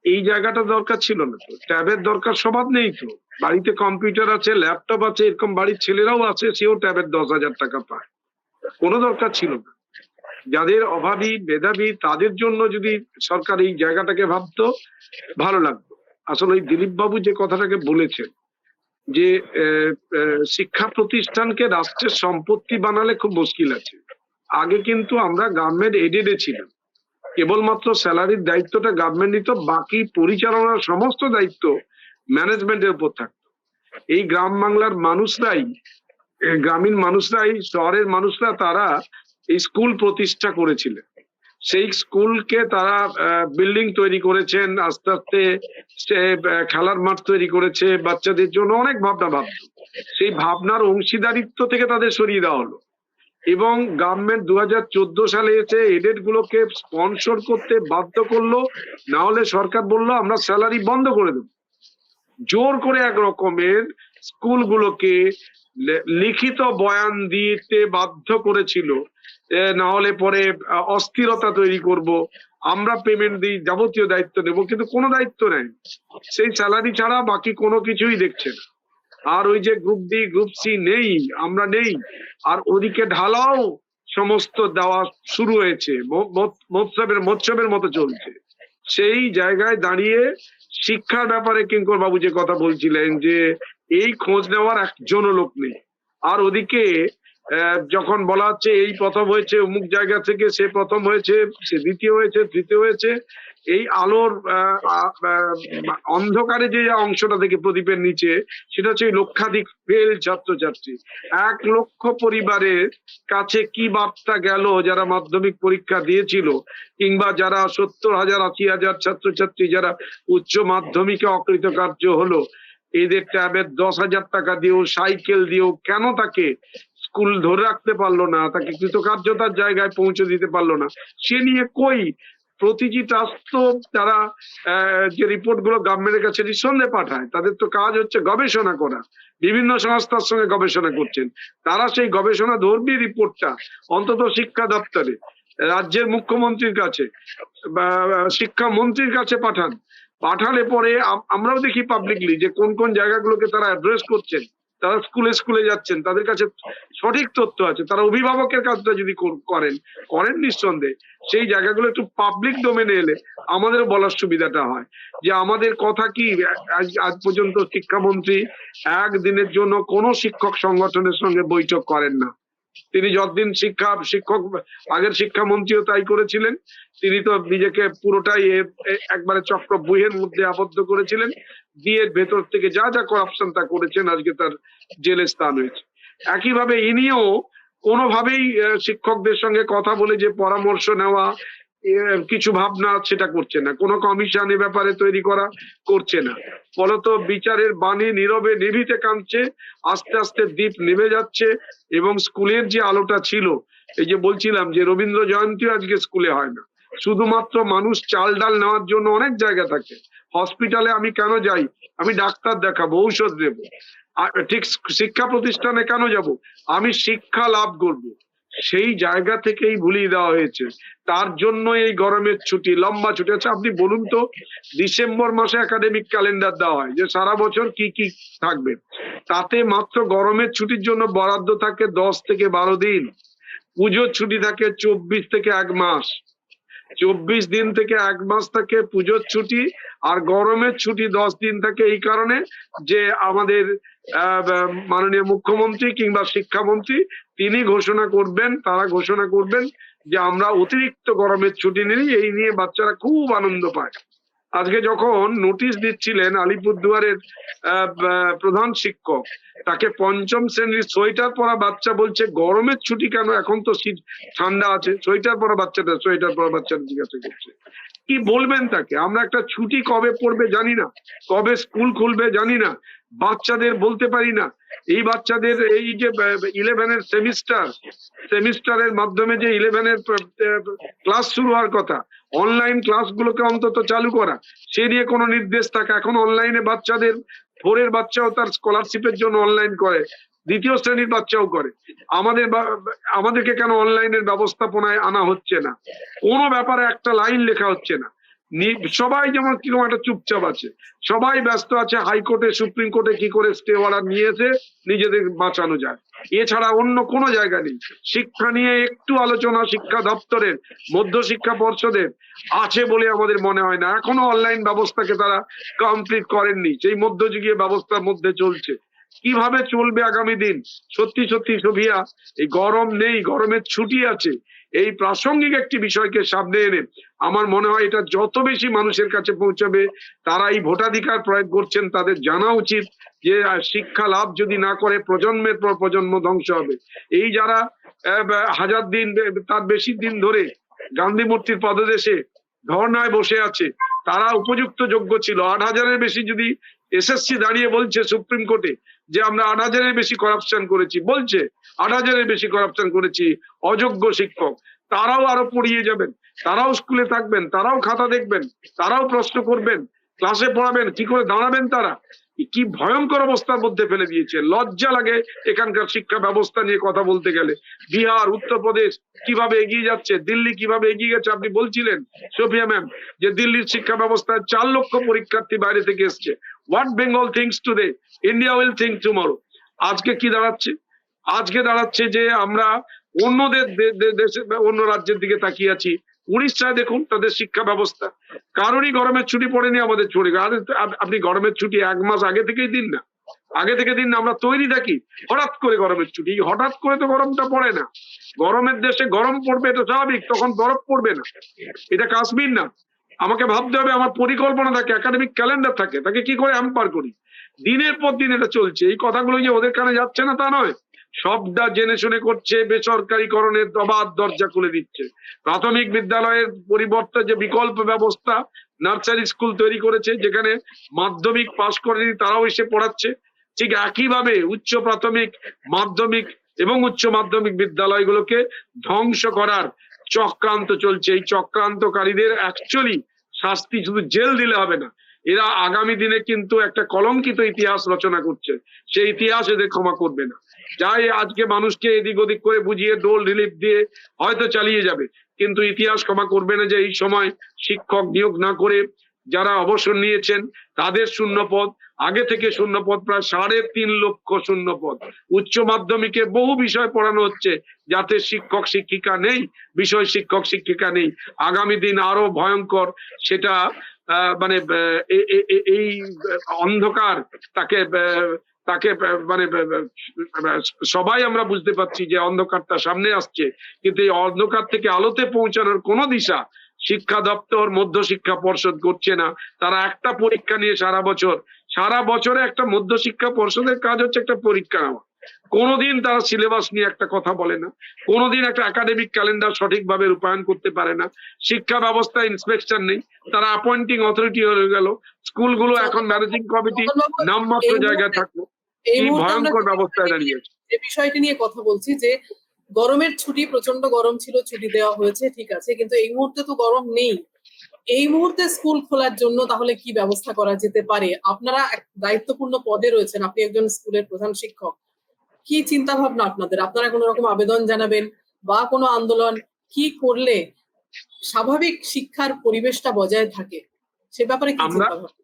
এই জায়গাটা দরকার ছিল না তো। ট্যাবের দরকার সবার নেই তো, বাড়িতে কম্পিউটার আছে, ল্যাপটপ আছে, এরকম বাড়ির ছেলেরাও আছে, সেও ট্যাবের 10,000 টাকা পায়, কোনো দরকার ছিল না। যাদের অভাবী, মেধাবী, তাদের জন্য যদি সরকার এই জায়গাটাকে ভাবতো, ভালো লাগতো। আসলে ওই দিলীপ বাবু যে কথাটাকে বলেছেন যে শিক্ষা প্রতিষ্ঠানকে রাষ্ট্রের সম্পত্তি বানালে খুব মুশকিল আছে, আগে কিন্তু আমরা গভর্নমেন্ট এডেডে ছিলাম, কেবলমাত্র স্যালারির দায়িত্বটা গভর্নমেন্ট নিত, বাকি পরিচালনার সমস্ত দায়িত্ব ম্যানেজমেন্টের উপর থাকতো। এই গ্রাম বাংলার মানুষরাই, গ্রামীণ মানুষরাই, শহরের মানুষরা তারা এই স্কুল প্রতিষ্ঠা করেছিলেন। সেই স্কুলকে তারা বিল্ডিং তৈরি করেছেন, আস্তে আস্তে সে খেলার মাঠ তৈরি করেছে, বাচ্চাদের জন্য অনেক ভাবনা ভাবত। সেই ভাবনার অংশীদারিত্ব থেকে তাদের সরিয়ে দেওয়া হলো এবং গভর্নমেন্ট 2014 সালে এসে এডেড গুলোকে স্পন্সর করতে বাধ্য করলো, না হলে সরকার বললো আমরা স্যালারি বন্ধ করে দেবো। জোর করে এক রকমের স্কুলগুলোকে লিখিত বয়ান দিতে বাধ্য করেছিল, না হলে পরে অস্থিরতা তৈরি করব, আমরা পেমেন্ট দিই, যাবতীয় দায়িত্ব নেব, কিন্তু কোনো দায়িত্ব নেই। সেই স্যালারি ছাড়া বাকি কোনো কিছুই দেখছে না। আর ওই যে গ্রুপ ডি গ্রুপ সি নেই, আমরা নেই, আর ওদিকে ঢালাও সমস্ত দেওয়া শুরু হয়েছে, মৎসবের মতো চলছে। সেই জায়গায় দাঁড়িয়ে শিক্ষার ব্যাপারে কিঙ্কর বাবু যে কথা বলছিলেন যে এই খোঁজ নেওয়ার একজনও লোক নেই, আর ওদিকে যখন বলা হচ্ছে এই প্রথম হয়েছে অমুক জায়গা থেকে, সে প্রথম হয়েছে, সে দ্বিতীয় হয়েছে, তৃতীয় হয়েছে, এই আলোর অন্ধকারে যে অংশটা থেকে প্রদীপের নিচে, সেটা হচ্ছে লক্ষাধিক ফেল ছাত্রছাত্রী। 1 লক্ষ পরিবারের কাছে কি বার্তা গেল যারা মাধ্যমিক পরীক্ষা দিয়েছিল, কিংবা যারা 70,000 80,000 ছাত্রছাত্রী যারা উচ্চ মাধ্যমিকে অকৃতকার্য হলো, এদের ট্যাবের 10,000 টাকা দিয়েও, সাইকেল দিয়েও কেন তাকে স্কুল ধরে রাখতে পারলো না, তাকে কৃতকার্যতার জায়গায় পৌঁছে দিতে পারলো না, সে নিয়ে কই প্রতিটি ট্রাস্ট তো তারা যে রিপোর্ট গুলো গভর্নমেন্টের কাছে নিঃসন্দেহে পাঠায়, তাদের তো কাজ হচ্ছে গবেষণা করা, বিভিন্ন সংস্থার সঙ্গে গবেষণা করছেন তারা। সেই গবেষণা ধর্মী রিপোর্টটা অন্তত শিক্ষা দপ্তরে, রাজ্যের মুখ্যমন্ত্রীর কাছে বা শিক্ষামন্ত্রীর কাছে পাঠালে পরে আমরাও দেখি পাবলিকলি যে কোন কোন জায়গাগুলোকে তারা অ্যাড্রেস করছেন, তারা স্কুলে যাচ্ছেন, তাদের কাছে সঠিক তথ্য আছে, তারা অভিভাবকের কাজটা যদি করেন নিঃসন্দেহে সেই জায়গাগুলো একটু পাবলিক ডোমেনে এলে আমাদের বলার সুবিধাটা হয় যে আমাদের কথা কি। আজ পর্যন্ত শিক্ষামন্ত্রী একদিনের জন্য কোনো শিক্ষক সংগঠনের সঙ্গে বৈঠক করেন না। তিনি যতদিন শিক্ষক আগের শিক্ষামন্ত্রীও তাই করেছিলেন, তিনি তো নিজেকে পুরোটাই একবারে চক্রব্যূহের মধ্যে আবদ্ধ করেছিলেন, দিয়ে ভেতর থেকে যা যা করাপশন তা করেছেন, আজকে তার জেলে স্থান হয়েছে। একইভাবে ইনিও কোনোভাবেই শিক্ষকদের সঙ্গে কথা বলে যে পরামর্শ নেওয়া, কিছু ভাবনা সেটা করছে না, কোনো কমিশন এ ব্যাপারে তৈরি করা করছে না। ফলত বিচারের বাণী নীরবে নিভিতে কাঁদছে, আস্তে আস্তে দ্বীপ নেমে যাচ্ছে এবং স্কুলের যে আলোটা ছিল, এই যে বলছিলাম যে রবীন্দ্র জয়ন্তী আজকে স্কুলে হয় না, শুধুমাত্র মানুষ চাল ডাল নেওয়ার জন্য অনেক জায়গা থাকে। হসপিটালে আমি কেন যাই, আমি ডাক্তার দেখাবো, ঔষধ নেবো। ঠিক শিক্ষা প্রতিষ্ঠানে কেন যাব, আমি শিক্ষা লাভ করব। সেই জায়গা থেকেই ভুলিয়ে দেওয়া হয়েছে। তার জন্য এই গরমের ছুটি, লম্বা ছুটি। আচ্ছা আপনি বলুন তো, ডিসেম্বর মাসে একাডেমিক ক্যালেন্ডার দেওয়া হয় যে সারা বছর কি কি থাকবে, তাতে মাত্র গরমের ছুটির জন্য বরাদ্দ থাকে 10 থেকে 12 দিন, পুজোর ছুটি থাকে 24 থেকে 1 মাস, 24 দিন থেকে 1 মাস থাকে পুজোর ছুটি, আর গরমের ছুটি 10 দিন থাকে। এই কারণে যে আমাদের মাননীয় মুখ্যমন্ত্রী কিংবা শিক্ষামন্ত্রী তিনি তারা ঘোষণা করবেন যে আমরা অতিরিক্ত গরমের ছুটি নিই, এই নিয়ে বাচ্চারা খুব আনন্দ পায়। আজকে যখন নোটিশ দিচ্ছিলেন আলিপুরদুয়ারের প্রধান শিক্ষক, তাকে 5ম শ্রেণীর সোয়েটার পরা বাচ্চা বলছে গরমের ছুটি কেন, এখন তো শীত ঠান্ডা আছে, সোয়েটার পরা বাচ্চাটা জিজ্ঞাসা করছে। কি বলবেন তাকে? আমরা একটা ছুটি কবে পড়বে জানি না, কবে স্কুল খুলবে জানি না, বাচ্চাদের বলতে পারি না। এই বাচ্চাদের এই যে 11-এর সেমিস্টারের মাধ্যমে যে 11-এর ক্লাস শুরু হওয়ার কথা, অনলাইন ক্লাসগুলোকে অন্তত চালু করা, সে নিয়ে কোনো নির্দেশ থাকে? এখন অনলাইনে বাচ্চাদের 4-এর বাচ্চাও তার স্কলারশিপের জন্য অনলাইন করে, 2য় শ্রেণীর বাচ্চাও করে। আমাদেরকে কেন অনলাইনের ব্যবস্থাপনায় আনা হচ্ছে না? কোনো ব্যাপারে একটা লাইন লেখা হচ্ছে না। সবাই যেমন কিরকম একটা চুপচাপ আছে, সবাই ব্যস্ত আছে হাইকোর্টে সুপ্রিম কোর্টে কি করে স্টে অর্ডার নিয়ে এসে নিজেদের বাঁচানো যায়, এছাড়া অন্য কোনো জায়গা নেই। শিক্ষা নিয়ে একটু আলোচনা শিক্ষা দপ্তরের, মধ্য শিক্ষা পর্ষদের আছে বলে আমাদের মনে হয় না। এখনো অনলাইন ব্যবস্থাকে তারা কমপ্লিট করেননি, সেই মধ্যযুগীয় ব্যবস্থার মধ্যে চলছে। কিভাবে চলবে আগামী দিন? সত্যি সত্যি সোভিয়া, এই গরম নেই, গরমের ছুটি আছে, এই প্রাসঙ্গিক একটি বিষয়কে সামনে এনে আমার মনে হয় এটা যত বেশি মানুষের কাছে পৌঁছাবে, তারা এই ভোটাধিকার প্রয়োগ করছেন, তাদের জানা উচিত যে শিক্ষা লাভ যদি না করে প্রজন্মের পর প্রজন্ম ধ্বংস হবে। এই যারা হাজার দিন তার বেশি দিন ধরে গান্ধী মূর্তির পদদেশে ধর্নায় বসে আছে, তারা উপযুক্ত যোগ্য ছিল। 8,000-এর বেশি যদি এসএসসি দাঁড়িয়ে বলছে সুপ্রিম কোর্টে যে আমরা 8,000-এর বেশি করাপশন করেছি, বলছে 8,000-এর বেশি করাপশন করেছি, অযোগ্য শিক্ষক, তারাও আরো পড়িয়ে যাবেন, তারাও স্কুলে থাকবেন, তারাও খাতা দেখবেন, তারাও প্রশ্ন করবেন, ক্লাসে পড়াবেন, কি করে দাঁড়াবেন তারা? কি ভয়ঙ্কর অবস্থার মধ্যে ফেলে দিয়েছে। লজ্জা লাগে এখানকার শিক্ষা ব্যবস্থা নিয়ে কথা বলতে গেলে। বিহার, উত্তরপ্রদেশ কিভাবে এগিয়ে যাচ্ছে, দিল্লি কিভাবে এগিয়ে গেছে। আপনি বলছিলেন সোফিয়া ম্যাম যে দিল্লির শিক্ষা ব্যবস্থায় 4 লক্ষ পরীক্ষার্থী বাইরে থেকে এসছে। What Bengal things today, India will think tomorrow. আজকে কি দাঁড়াচ্ছে? আজকে দাঁড়াচ্ছে যে আমরা অন্যদের দেশে, অন্য রাজ্যের দিকে তাকিয়ে আছি। উড়িষ্যায় দেখুন তাদের শিক্ষা ব্যবস্থা, কারোরই গরমের ছুটি পড়েনি, আমাদের ছুটি। আপনি গরমের ছুটি 1 মাস আগে থেকেই দিন না, আগে থেকে দিন না, আমরা তৈরি থাকি। হঠাৎ করে গরমের ছুটি, হঠাৎ করে তো গরমটা পড়ে না। গরমের দেশে গরম পড়বে এটা স্বাভাবিক, তখন বরফ পড়বে না। এটা কাশ্মীর না। আমাকে ভাবতে হবে, আমার পরিকল্পনা থাকে, একাডেমিক ক্যালেন্ডার থাকে, তাকে কি করে হ্যাম্পার করি। দিনের পর দিন এটা চলছে। এই কথাগুলো যে ওদের কানে যাচ্ছে না তা নয়, সবটা জেনে শুনে করছে, বেসরকারিকরণের অবাধ দরজা খুলে দিচ্ছে। প্রাথমিক বিদ্যালয়ের পরিবর্তে যে বিকল্প ব্যবস্থা, নার্সারি স্কুল তৈরি করেছে, যেখানে মাধ্যমিক পাশ করেনি তারাও এসে পড়াচ্ছে, ঠিক একইভাবে উচ্চ প্রাথমিক, মাধ্যমিক এবং উচ্চ মাধ্যমিক বিদ্যালয়গুলোকে ধ্বংস করার চক্রান্ত চলছে। এই চক্রান্তকারীদের অ্যাকচুয়ালি শাস্তি শুধু জেল দিলে হবে না, এরা আগামী দিনে কিন্তু একটা কলঙ্কিত ইতিহাস রচনা করছে, সেই ইতিহাস এদের ক্ষমা করবে না। যাই আজকে মানুষকে এদিক ওদিক করে বুঝিয়ে ডোল রিলিফ দিয়ে হয়তো চালিয়ে যাবে, কিন্তু ইতিহাস ক্ষমা করবে না যে এই সময় শিক্ষক নিয়োগ না করে যারা অবসর নিয়েছেন তাদের শূন্যপদ, আগে থেকে শূন্যপদ প্রায় 3.5 লক্ষ শূন্যপদ। উচ্চ মাধ্যমিকে বহু বিষয় পড়ানো হচ্ছে যাতে শিক্ষক শিক্ষিকা নেই, বিষয় শিক্ষক শিক্ষিকা নেই। আগামী দিন আরো ভয়ঙ্কর, সেটা মানে এই অন্ধকার তাকে তাকে মানে সবাই আমরা বুঝতে পারছি যে অন্ধকারটা সামনে আসছে, কিন্তু এই অন্ধকার থেকে আলোতে পৌঁছানোর কোনো দিশা শিক্ষা দপ্তর, মধ্য শিক্ষা পর্ষদ করছে না। তারা একটা পরীক্ষা নিয়ে সারা বছরে একটা মধ্য শিক্ষা পর্ষদের কাজ হচ্ছে একটা পরীক্ষা নেওয়া। কোনোদিন তারা সিলেবাস নিয়ে একটা কথা বলে না, কোনোদিন একটা একাডেমিক ক্যালেন্ডার সঠিকভাবে রূপায়ণ করতে পারে না। শিক্ষা ব্যবস্থায় ইন্সপেকশন নেই, তারা অ্যাপয়েন্টিং অথরিটি হয়ে গেল। স্কুলগুলো এখন ম্যানেজিং কমিটি নামমাত্র জায়গায় থাকলো। এই কি মুহূর্তে ভয়ঙ্কর আমরা ব্যবস্থায় দাঁড়িয়েছে। যে বিষয়টি নিয়ে কথা বলছি যে গরমের ছুটি, প্রচন্ড গরম ছিল, ছুটি দেওয়া হয়েছে, ঠিক আছে, কিন্তু এই মুহূর্তে তো গরম নেই। এই মুহূর্তে স্কুল খোলার জন্য তাহলে কি ব্যবস্থা করা যেতে পারে? আপনারা এক দায়িত্বপূর্ণ পদে রয়েছেন, আপনি একজন স্কুলের প্রধান শিক্ষক, কি চিন্তা ভাবনা আপনাদের? আপনারা কোনো রকম আবেদন জানাবেন বা কোনো আন্দোলন কি করলে স্বাভাবিক শিক্ষার পরিবেশটা বজায় থাকে, সে ব্যাপারে কি চিন্তা ভাবনা?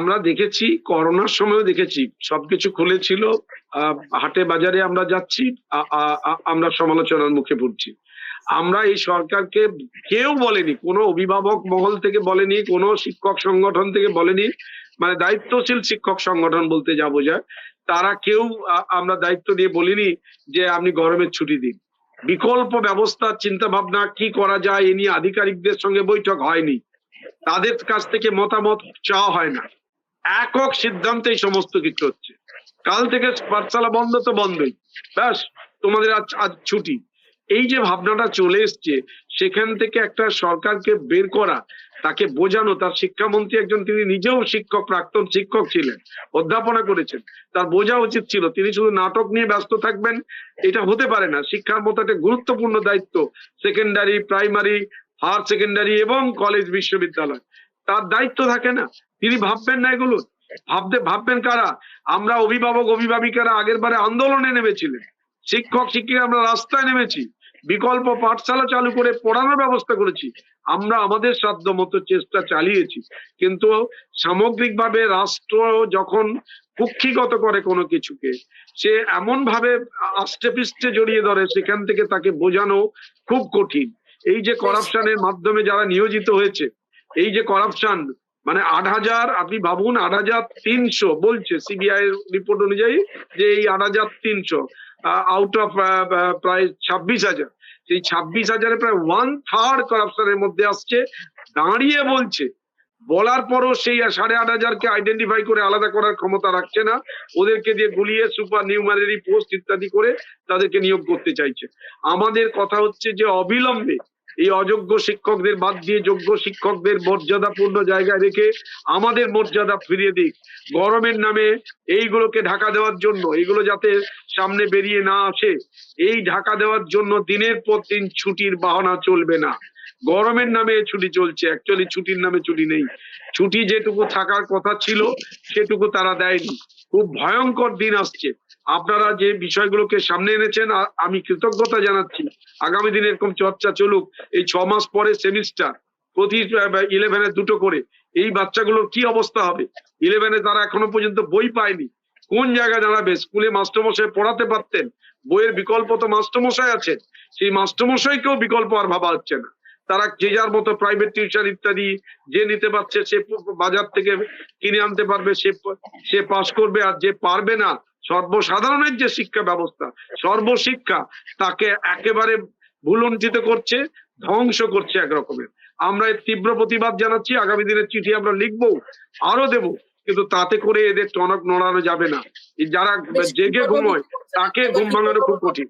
আমরা দেখেছি, করোনার সময়ও দেখেছি, সবকিছু খুলেছিল, হাটে বাজারে আমরা যাচ্ছি, আমরা সমালোচনার মুখে পড়ছি। আমরা এই সরকারকে কেউ বলেনি, কোনো অভিভাবক মহল থেকে বলেনি, কোনো শিক্ষক সংগঠন থেকে বলেনি, মানে দায়িত্বশীল শিক্ষক সংগঠন বলতে যা বোঝায় তারা কেউ আমরা দায়িত্ব নিয়ে বলিনি যে আপনি গরমের ছুটি দিন। বিকল্প ব্যবস্থার চিন্তা ভাবনা কি করা যায় এ নিয়ে আধিকারিকদের সঙ্গে বৈঠক হয়নি, তাদের কাছ থেকে মতামত চাওয়া হয় না। একক সিদ্ধান্তে সমস্ত কিছু হচ্ছে। কাল থেকে পাঠশালা বন্ধ তো বন্ধই, ব্যাস তোমাদের আজ ছুটি। এই যে ভাবনাটা চলে এসছে, সেখান থেকে একটা সরকারকে বের করা, তাকে বোঝানো, তার শিক্ষামন্ত্রী একজন, তিনি নিজেও শিক্ষক, প্রাক্তন শিক্ষক ছিলেন, অধ্যাপনা করেছেন, তার বোঝা উচিত ছিল তিনি শুধু নাটক নিয়ে ব্যস্ত থাকবেন, এটা হতে পারে না। শিক্ষার মতো একটা গুরুত্বপূর্ণ দায়িত্ব, সেকেন্ডারি, প্রাইমারি, হায়ার সেকেন্ডারি এবং কলেজ বিশ্ববিদ্যালয়, তার দায়িত্ব থাকে না? তিনি ভাববেন না এগুলো? ভাববেন কারা? আমরা অভিভাবক অভিভাবিকারা আগের বারে আন্দোলনে নেমেছিলেন, শিক্ষক শিক্ষিকা আমরা রাস্তায় নেমেছি, বিকল্প পাঠশালা চালু করে পড়ানোর ব্যবস্থা করেছি, আমরা আমাদের সাধ্য মতো চেষ্টা চালিয়েছি। কিন্তু সামগ্রিকভাবে রাষ্ট্র যখন কুক্ষিগত করে কোনো কিছুকে, সে এমন ভাবে আষ্টে পৃষ্ঠে জড়িয়ে ধরে, সেখান থেকে তাকে বোঝানো খুব কঠিন। এই যে করাপশনের মাধ্যমে যারা নিয়োজিত হয়েছে, এই যে করাপশন, মানে 8,000, আপনি ভাবুন 8,300 বলছে সিবিআই রিপোর্ট অনুযায়ী যে এই 8,300 আউট অফ প্রায় 26,000, সেই 26,000-এ প্রায় 1/3 করাপশনের মধ্যে আসছে। দাঁড়িয়ে বলছে, বলার পরও সেই 8,500-কে আইডেন্টিফাই করে আলাদা করার ক্ষমতা রাখছে না, ওদেরকে দিয়ে গুলিয়ে সুপার নিউমারি পোস্ট ইত্যাদি করে তাদেরকে নিয়োগ করতে চাইছে। আমাদের কথা হচ্ছে যে অবিলম্বে এই অযোগ্য শিক্ষকদের বাদ দিয়ে যোগ্য শিক্ষকদের মর্যাদাপূর্ণ জায়গায় রেখে আমাদের মর্যাদা ফিরিয়ে দিক। গরমের নামে এইগুলোকে ঢাকা দেওয়ার জন্য, এইগুলো যাতে সামনে বেরিয়ে না আসে, এই ঢাকা দেওয়ার জন্য দিনের পর দিন ছুটির বাহানা চলবে না। গরমের নামে ছুটি চলছে, অ্যাকচুয়ালি ছুটির নামে ছুটি নেই। ছুটি যেটুকু থাকার কথা ছিল সেটুকু তারা দেয়নি। খুব ভয়ঙ্কর দিন আসছে। আপনারা যে বিষয়গুলোকে সামনে এনেছেন আমি কৃতজ্ঞতা জানাচ্ছি। আগামী দিনে এরকম চর্চা চলুক। এই 6 মাস পরে সেমিস্টার, প্রতি 11-এ 2টো করে। এই বাচ্চাগুলোর কি অবস্থা হবে? 11-এ তারা এখনো পর্যন্ত বই পায়নি, কোন জায়গায় দাঁড়াবে? স্কুলে মাস্টারমশাই পড়াতে পারতেন, বইয়ের বিকল্প তো মাস্টারমশাই আছে, সেই মাস্টারমশাইকেও বিকল্প আর ভাবা হচ্ছে না। তারা যে যার মতো প্রাইভেট টিউশন ইত্যাদি যে নিতে পারছে সে বাজার থেকে কিনে আনতে পারবে, সে পাস করবে। আর যে পারবে না, সর্বসাধারণের যে শিক্ষা ব্যবস্থা, সর্বশিক্ষা, তাকে একেবারে ভুলুণ্ঠিত করছে, ধ্বংস করছে এক রকমের। আমরা এর তীব্র প্রতিবাদ জানাচ্ছি। আগামী দিনের চিঠি আমরা লিখবো, আরো দেব, কিন্তু তাতে করে এদের টনক নড়ানো যাবে না। যারা জেগে ঘুমোয় তাকে ঘুম ভাঙানো খুব কঠিন।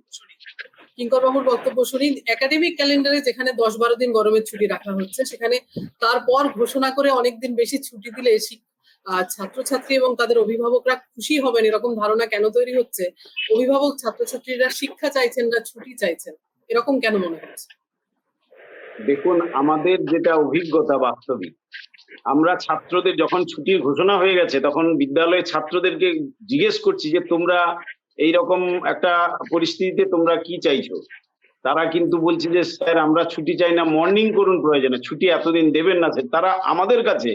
কিঙ্কর বাবুর বক্তব্য শুনি। একাডেমিক ক্যালেন্ডারে যেখানে 10-12 দিন গরমের ছুটি রাখা হচ্ছে, সেখানে তারপর ঘোষণা করে অনেকদিন বেশি ছুটি দিলে ছাত্রছাত্রী এবং তাদের অভিভাবকরা খুশি হবেন, এরকম ধারণা কেন তৈরি হচ্ছে? অভিভাবক ছাত্রছাত্রীরা শিক্ষা চাইছেন না ছুটি চাইছেন, এরকম কেন মনে হচ্ছে? দেখুন, আমাদের যেটা অভিজ্ঞতা বাস্তবিক, আমরা ছাত্রদের যখন ছুটির ঘোষণা হয়ে গেছে তখন বিদ্যালয়ের ছাত্রদেরকে জিজ্ঞেস করছি যে তোমরা এইরকম একটা পরিস্থিতিতে তোমরা কি চাইছো। তারা কিন্তু বলছে যে স্যার আমরা ছুটি চাই না, মর্নিং করুন প্রয়োজনে, ছুটি এতদিন দেবেন না স্যার। তারা আমাদের কাছে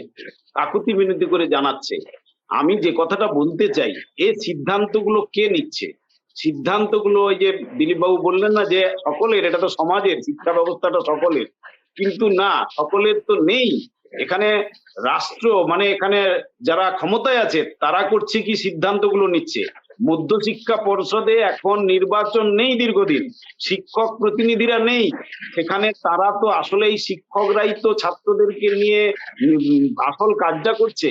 কাকুতি মিনতি করে জানাচ্ছে। আমি যে কথাটা বলতে চাই, এই সিদ্ধান্তগুলো কে নিচ্ছে? সিদ্ধান্তগুলো ওই যে দিলীপ বাবু বললেন না যে সকলের, এটা তো সমাজের, শিক্ষা ব্যবস্থাটা সকলের, কিন্তু না, সকলের তো নেই। এখানে রাষ্ট্র মানে এখানে যারা ক্ষমতায় আছে তারা করছে কি, সিদ্ধান্তগুলো নিচ্ছে। মধ্যশিক্ষা পর্ষদে এখন নির্বাচন নেই দীর্ঘদিন, শিক্ষক প্রতিনিধিরা নেই সেখানে। তারা তো আসলে এই শিক্ষকরাই তো ছাত্রদেরকে নিয়ে আসল কাজটা করছে।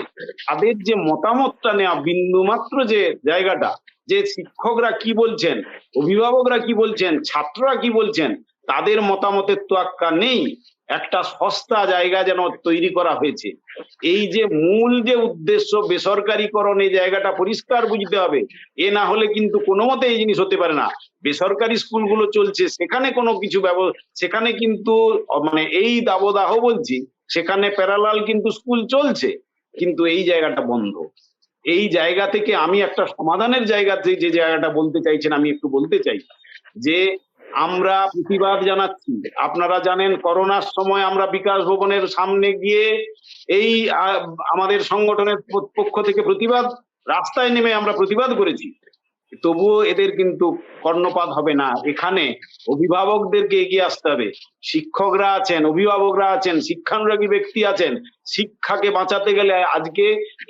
তাদের যে মতামতটা নেওয়া, বিন্দুমাত্র যে জায়গাটা, যে শিক্ষকরা কি বলছেন, অভিভাবকরা কি বলছেন, ছাত্ররা কি বলছেন, তাদের মতামতের তোয়াক্কা নেই। একটা সস্তা জায়গা যেন তৈরি করা হয়েছে। এই যে মূল যে উদ্দেশ্য বেসরকারীকরণ, এই জায়গাটা পরিষ্কার বুঝতে হবে। এ না হলে কিন্তু কোনো মতে এই জিনিস হতে পারে না। বেসরকারি স্কুলগুলো চলছে, সেখানে কোনো কিছু সেখানে কিন্তু মানে এই দাবদাহ বলছি, সেখানে প্যারালাল কিন্তু স্কুল চলছে, কিন্তু এই জায়গাটা বন্ধ। এই জায়গা থেকে আমি একটা সমাধানের জায়গা থেকে যে জায়গাটা বলতে চাইছেন, আমি একটু বলতে চাই যে আমরা প্রতিবাদ জানাচ্ছি। আপনারা জানেন করোনার সময় আমরা বিকাশ ভবনের সামনে গিয়ে এই আমাদের সংগঠনের পক্ষ থেকে রাস্তায় নেমে আমরা প্রতিবাদ করেছি। তবুও এদের কিন্তু কর্ণপাত হবে না। এখানে অভিভাবকদেরকে এগিয়ে আসতে হবে। শিক্ষকরা আছেন, অভিভাবকরা আছেন, শিক্ষানুরাগী ব্যক্তি আছেন। শিক্ষাকে বাঁচাতে গেলে আজকে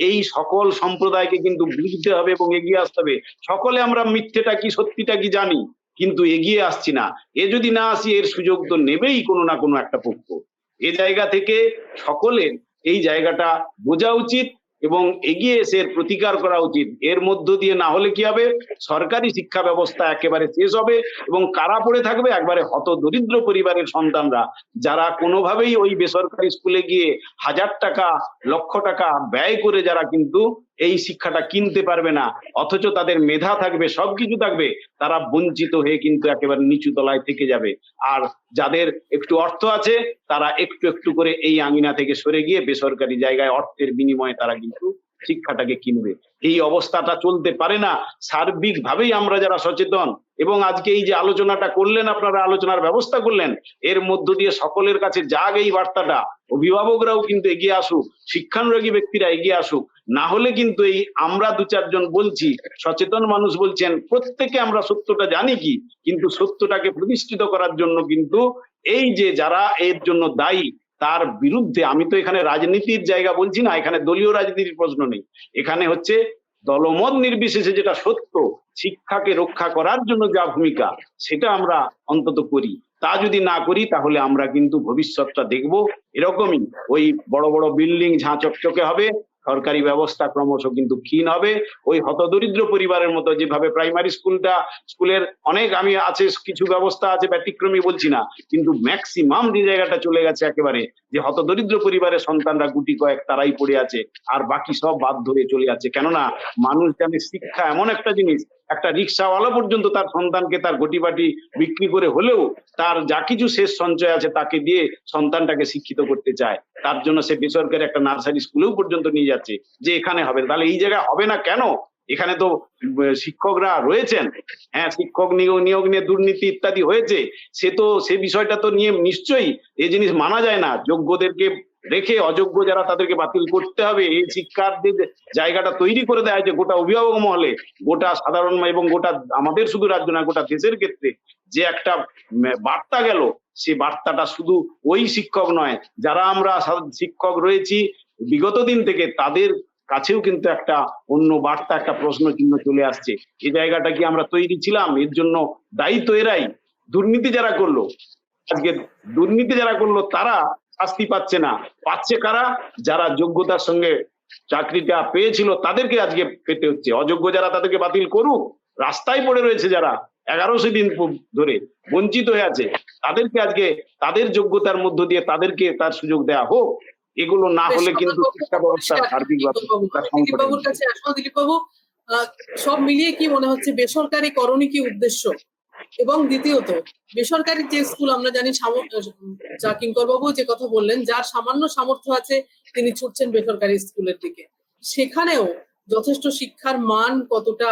এই সকল সম্প্রদায়কে কিন্তু বুঝতে হবে এবং এগিয়ে আসতে হবে। সকলে আমরা মিথ্যেটা কি সত্যিটা কি জানি, কিন্তু এগিয়ে আসছি না। এ যদি না আসি, এর সুযোগ তো নেবেই কোনো না কোনো একটা পক্ষ। এ জায়গা থেকে সকলের এই জায়গাটা বোঝা উচিত এবং এগিয়ে এসে প্রতিকার করা উচিত। এর মধ্য দিয়ে না হলে কি হবে, সরকারি শিক্ষা ব্যবস্থা একেবারে শেষ হবে এবং কারা পড়ে থাকবে, একবারে হত দরিদ্র পরিবারের সন্তানরা, যারা কোনোভাবেই ওই বেসরকারি স্কুলে গিয়ে 1000 টাকা, লক্ষ টাকা ব্যয় করে যারা কিন্তু এই শিক্ষাটা কিনতে পারবে না, অথচ তাদের মেধা থাকবে, সবকিছু থাকবে, তারা বঞ্চিত হয়ে কিন্তু একেবারে নিচু তলায় থেকে যাবে। আর যাদের একটু অর্থ আছে তারা একটু একটু করে এই আঙিনা থেকে সরে গিয়ে বেসরকারি জায়গায় অর্থের বিনিময়ে তারা কিন্তু শিক্ষাটাকে কিনবে। এই অবস্থাটা চলতে পারে না। সার্বিকভাবেই আমরা যারা সচেতন, এবং আজকে এই যে আলোচনাটা করলেন, আপনারা আলোচনার ব্যবস্থা করলেন, এর মধ্য দিয়ে সকলের কাছে যাক এই বার্তাটা, অভিভাবকরাও কিন্তু এগিয়ে আসুক, শিক্ষানুরাগী ব্যক্তিরা এগিয়ে আসুক। না হলে কিন্তু এই আমরা 2-4 জন বলছি, সচেতন মানুষ বলছেন, প্রত্যেকে আমরা সত্যটা জানি কি, কিন্তু সত্যটাকে প্রতিষ্ঠিত করার জন্য কিন্তু এই যে যারা এর জন্য দায়ী তার বিরুদ্ধে, আমি তো এখানে রাজনীতির জায়গা বলছি না, এখানে দলীয় রাজনীতির প্রশ্ন নেই, এখানে হচ্ছে দলমত নির্বিশেষে যেটা সত্য, শিক্ষাকে রক্ষা করার জন্য যা ভূমিকা সেটা আমরা অন্তত করি। তা যদি না করি তাহলে আমরা কিন্তু ভবিষ্যৎটা দেখবো এরকমই, ওই বড় বড় বিল্ডিং ঝাঁ চকচকে হবে, সরকারি ব্যবস্থা ক্রমশ কিন্তু ক্ষীণ হবে, ওই হতদরিদ্র পরিবারের মতো যেভাবে প্রাইমারি স্কুলের অনেক আমি আছে, কিছু ব্যবস্থা আছে ব্যতিক্রমী বলছি না, কিন্তু ম্যাক্সিমাম যে জায়গাটা চলে গেছে একেবারে, যে হতদরিদ্র পরিবারের সন্তানরা গুটি কয়েক তারাই পড়ে আছে, আর বাকি সব বাদ ধরে চলে যাচ্ছে। কেননা মানুষ জানে শিক্ষা এমন একটা জিনিস, একটা রিক্সাওয়ালা পর্যন্ত তার সন্তানকে তার গটিবাটি বিক্রি করে হলেও তার যা কিছু শেষ সঞ্চয় আছে তাকে দিয়ে সন্তানটাকে শিক্ষিত করতে চায়, তার জন্য সে বেসরকারি একটা নার্সারি স্কুলেও পর্যন্ত নিয়ে যাচ্ছে যে এখানে হবে। তাহলে এই জায়গায় হবে না কেন? এখানে তো শিক্ষকরা রয়েছেন, হ্যাঁ, শিক্ষক নিয়োগ নিয়ে দুর্নীতি ইত্যাদি হয়েছে, সে বিষয়টা তো নিয়ে নিশ্চয়ই এই জিনিস মানা যায় না। যোগ্যদেরকে রেখে অযোগ্য যারা তাদেরকে বাতিল করতে হবে, এই শিক্ষার যে জায়গাটা তৈরি করে দেওয়া হয়েছে গোটা অভিভাবক মহলে, গোটা সাধারণ এবং গোটা আমাদের শুধু রাজ্য না গোটা দেশের ক্ষেত্রে যে একটা বার্তা গেল, সেই বার্তাটা শুধু ওই শিক্ষক নয়, যারা আমরা শিক্ষক রয়েছি বিগত দিন থেকে তাদের কাছেও কিন্তু একটা অন্য বার্তা, একটা প্রশ্ন চিহ্ন চলে আসছে। এই জায়গাটা কি আমরা তৈরি ছিলাম? এর জন্য দায়ী তো এরাই। দুর্নীতি যারা করলো, আজকে দুর্নীতি যারা করলো তারা শাস্তি পাচ্ছে না, পাচ্ছে কারা? যারা যোগ্যতার সঙ্গে চাকরিটা পেয়েছিল তাদেরকে আজকে পেতে হচ্ছে। অযোগ্য যারা তাদেরকে বাতিল করুক, রাস্তায় পড়ে রয়েছে যারা 1100 দিন ধরে বঞ্চিত হয়ে আছে, তাদেরকে আজকে তাদের যোগ্যতার মধ্য দিয়ে তাদেরকে তার সুযোগ দেওয়া হোক। এগুলো না হলে কিন্তু শিক্ষা ব্যবস্থা সার্বিকভাবে দিলীপবাবুর কাছে আসবো। দিলীপবাবু, সব মিলিয়ে কি মনে হচ্ছে বেসরকারি করণী কি উদ্দেশ্য? এবং দ্বিতীয়ত, বেসরকারি যে স্কুল আমরা জানি, যা কিঙ্কর বাবু যে কথা বললেন, যার সামান্য সামর্থ্য আছে তিনি ছুটছেন বেসরকারি স্কুলের দিকে, সেখানেও যথেষ্ট শিক্ষার মান কতটা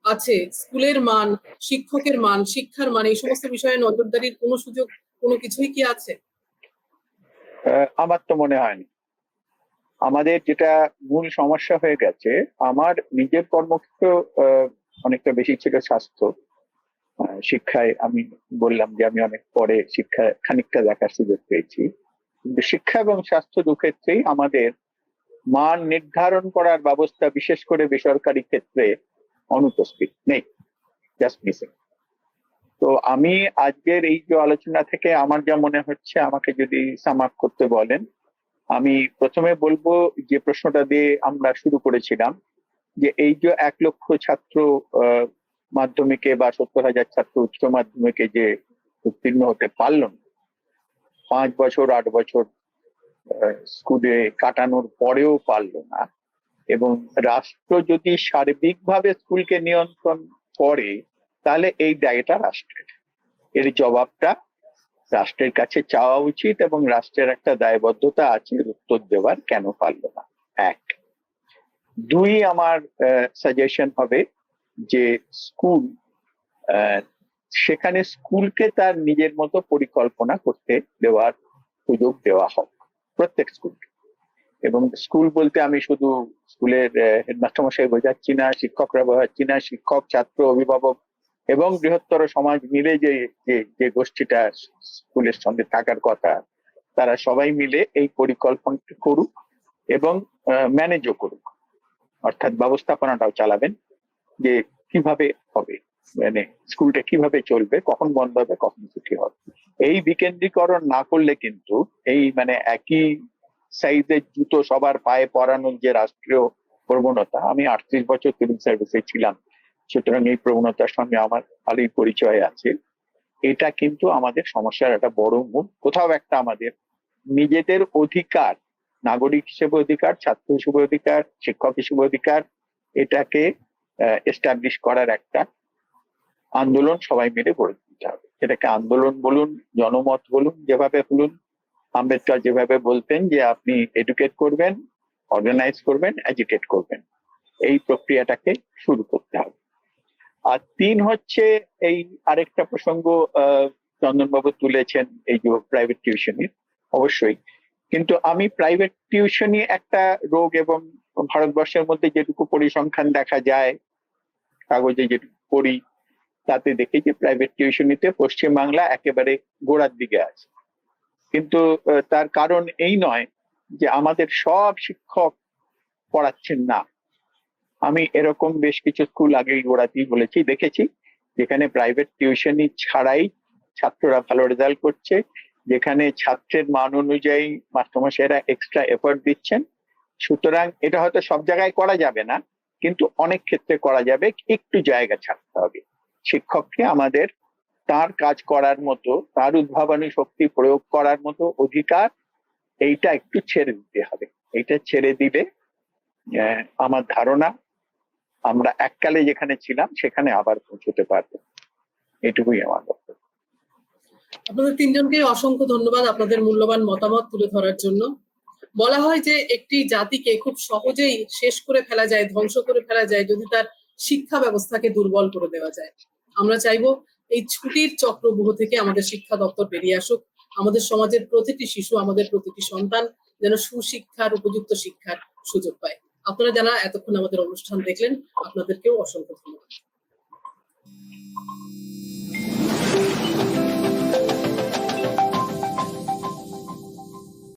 আছে, স্কুলের মান, শিক্ষকের মান, শিক্ষার মান, এই সমস্ত বিষয়ে নজরদারির কোনো সুযোগ, কোনো কিছুই কি আছে? আমার তো মনে হয়নি। আমাদের যেটা মূল সমস্যা হয়ে গেছে, আমার নিজের কর্মক্ষেত্র অনেকটা বেশি ছিল স্বাস্থ্য শিক্ষায়। আমি বললাম যে আমি অনেক পরে শিক্ষা খানিকটা দেখার সুযোগ পেয়েছি, কিন্তু শিক্ষা এবং স্বাস্থ্য দুক্ষেত্রেই আমাদের মান নির্ধারণ করার ব্যবস্থা, বিশেষ করে বেসরকারি ক্ষেত্রে অনুপস্থিত নেই, জাস্ট মিসিং। তো আমি আজকের এই যে আলোচনা থেকে আমার যা মনে হচ্ছে, আমাকে যদি সাম আপ করতে বলেন, আমি প্রথমে বলবো যে প্রশ্নটা দিয়ে আমরা শুরু করেছিলাম, যে এই যে 1 লক্ষ ছাত্র মাধ্যমিকে বা 70,000 ছাত্র উচ্চ মাধ্যমিকে যে উত্তীর্ণ হতে পারল না, 5 বছর 8 বছর স্কুলে কাটানোর পরেও পারল না, এবং রাষ্ট্র যদি সার্বিকভাবে স্কুলকে নিয়ন্ত্রণ করে, তাহলে এই দায়টা রাষ্ট্রের, এর জবাবটা রাষ্ট্রের কাছে চাওয়া উচিত, এবং রাষ্ট্রের একটা দায়বদ্ধতা আছে উত্তর দেওয়ার, কেন পারল না। 1 2 আমার সাজেশন হবে যে স্কুল, সেখানে স্কুলকে তার নিজের মতো পরিকল্পনা করতে দেওয়ার সুযোগ দেওয়া হোক প্রত্যেক স্কুলকে। এবং স্কুল বলতে আমি শুধু স্কুলের হেডমাস্টার মশাই বোঝাচ্ছি না, শিক্ষকরা বোঝাচ্ছি না, শিক্ষক, ছাত্র, অভিভাবক এবং বৃহত্তর সমাজ মিলে যে গোষ্ঠীটা স্কুলের সঙ্গে থাকার কথা, তারা সবাই মিলে এই পরিকল্পনাটা করুক এবং ম্যানেজও করুক, অর্থাৎ ব্যবস্থাপনাটাও চালাবেন যে কিভাবে হবে, মানে স্কুলটা কিভাবে চলবে, কখন বন্ধ হবে, কখন ছুটি হবে। এই বিকেন্দ্রীকরণ না করলে কিন্তু এই মানে একই সাইজের জুতো সবার পায়ে পরানোর যে রাষ্ট্রীয় প্রবণতা, আমি 38 বছর সিভিল সার্ভিসে ছিলাম, সুতরাং এই প্রবণতার সঙ্গে আমার ভালোই পরিচয় আছে। এটা কিন্তু আমাদের সমস্যার একটা বড় মূল। কোথাও একটা আমাদের নিজেদের অধিকার, নাগরিক হিসেবে অধিকার, ছাত্র হিসেবে অধিকার, শিক্ষক হিসেবে অধিকার, এটাকে এস্টাবলিশ করার একটা আন্দোলন সবাই মিলে গড়ে তুলতে হবে। সেটাকে আন্দোলন বলুন, জনমত বলুন, যেভাবে বলুন। আম্বেদকর যেভাবে বলতেন যে আপনি এডুকেট করবেন, অর্গানাইজ করবেন, এডুকেট করবেন, এই প্রক্রিয়াটাকে শুরু করতে হবে। আর 3 হচ্ছে এই আরেকটা প্রসঙ্গ চন্দনবাবু তুলেছেন, এই যে প্রাইভেট টিউশনি। অবশ্যই, কিন্তু আমি প্রাইভেট টিউশনি একটা রোগ, এবং ভারতবর্ষের মধ্যে যেটুকু পরিসংখ্যান দেখা যায়, কাগজে যেটুকু পড়ি, তাতে দেখি যে প্রাইভেট টিউশনিতে পশ্চিমবাংলা একেবারে গোড়ার দিকে আছে। কিন্তু তার কারণ এই নয় যে আমাদের সব শিক্ষক পড়াচ্ছেন না। আমি এরকম বেশ কিছু স্কুল আগে গোড়াতেই বলেছি, দেখেছি যেখানে প্রাইভেট টিউশনি ছাড়াই ছাত্ররা ভালো রেজাল্ট করছে, যেখানে ছাত্রের মান অনুযায়ী মাস্টারমশাইরা এক্সট্রা এফোর্ট দিচ্ছেন। সুতরাং এটা হয়তো সব জায়গায় করা যাবে না, কিন্তু অনেক ক্ষেত্রে করা যাবে। একটু জায়গা ছাড়তে হবে শিক্ষককে, আমাদের তার কাজ করার মতো, তার উদ্ভাবনী শক্তি প্রয়োগ করার মতো অধিকার এইটা একটু ছেড়ে দিতে হবে। এইটা ছেড়ে দিলে আমার ধারণা আমরা এককালে যেখানে ছিলাম সেখানে আবার পৌঁছতে পারবো। এটুকুই আমার বক্তব্য। আপনাদের তিনজনকে অসংখ্য ধন্যবাদ আপনাদের মূল্যবান মতামত তুলে ধরার জন্য। বলা হয় যে একটি জাতিকে খুব সহজেই শেষ করে ফেলা যায়, ধ্বংস করে ফেলা যায় যদি তার শিক্ষা ব্যবস্থাকে দুর্বল করে দেওয়া যায়। আমরা চাইবো এই ছুটির চক্রব্যূহ থেকে আমাদের শিক্ষা দপ্তর বেরিয়ে আসুক, আমাদের সমাজের প্রতিটি শিশু, আমাদের প্রতিটি সন্তান যেন সুশিক্ষার, উপযুক্ত শিক্ষার সুযোগ পায়। আপনারা যারা এতক্ষণ আমাদের অনুষ্ঠান দেখলেন, আপনাদেরকেও অসংখ্য ধন্যবাদ।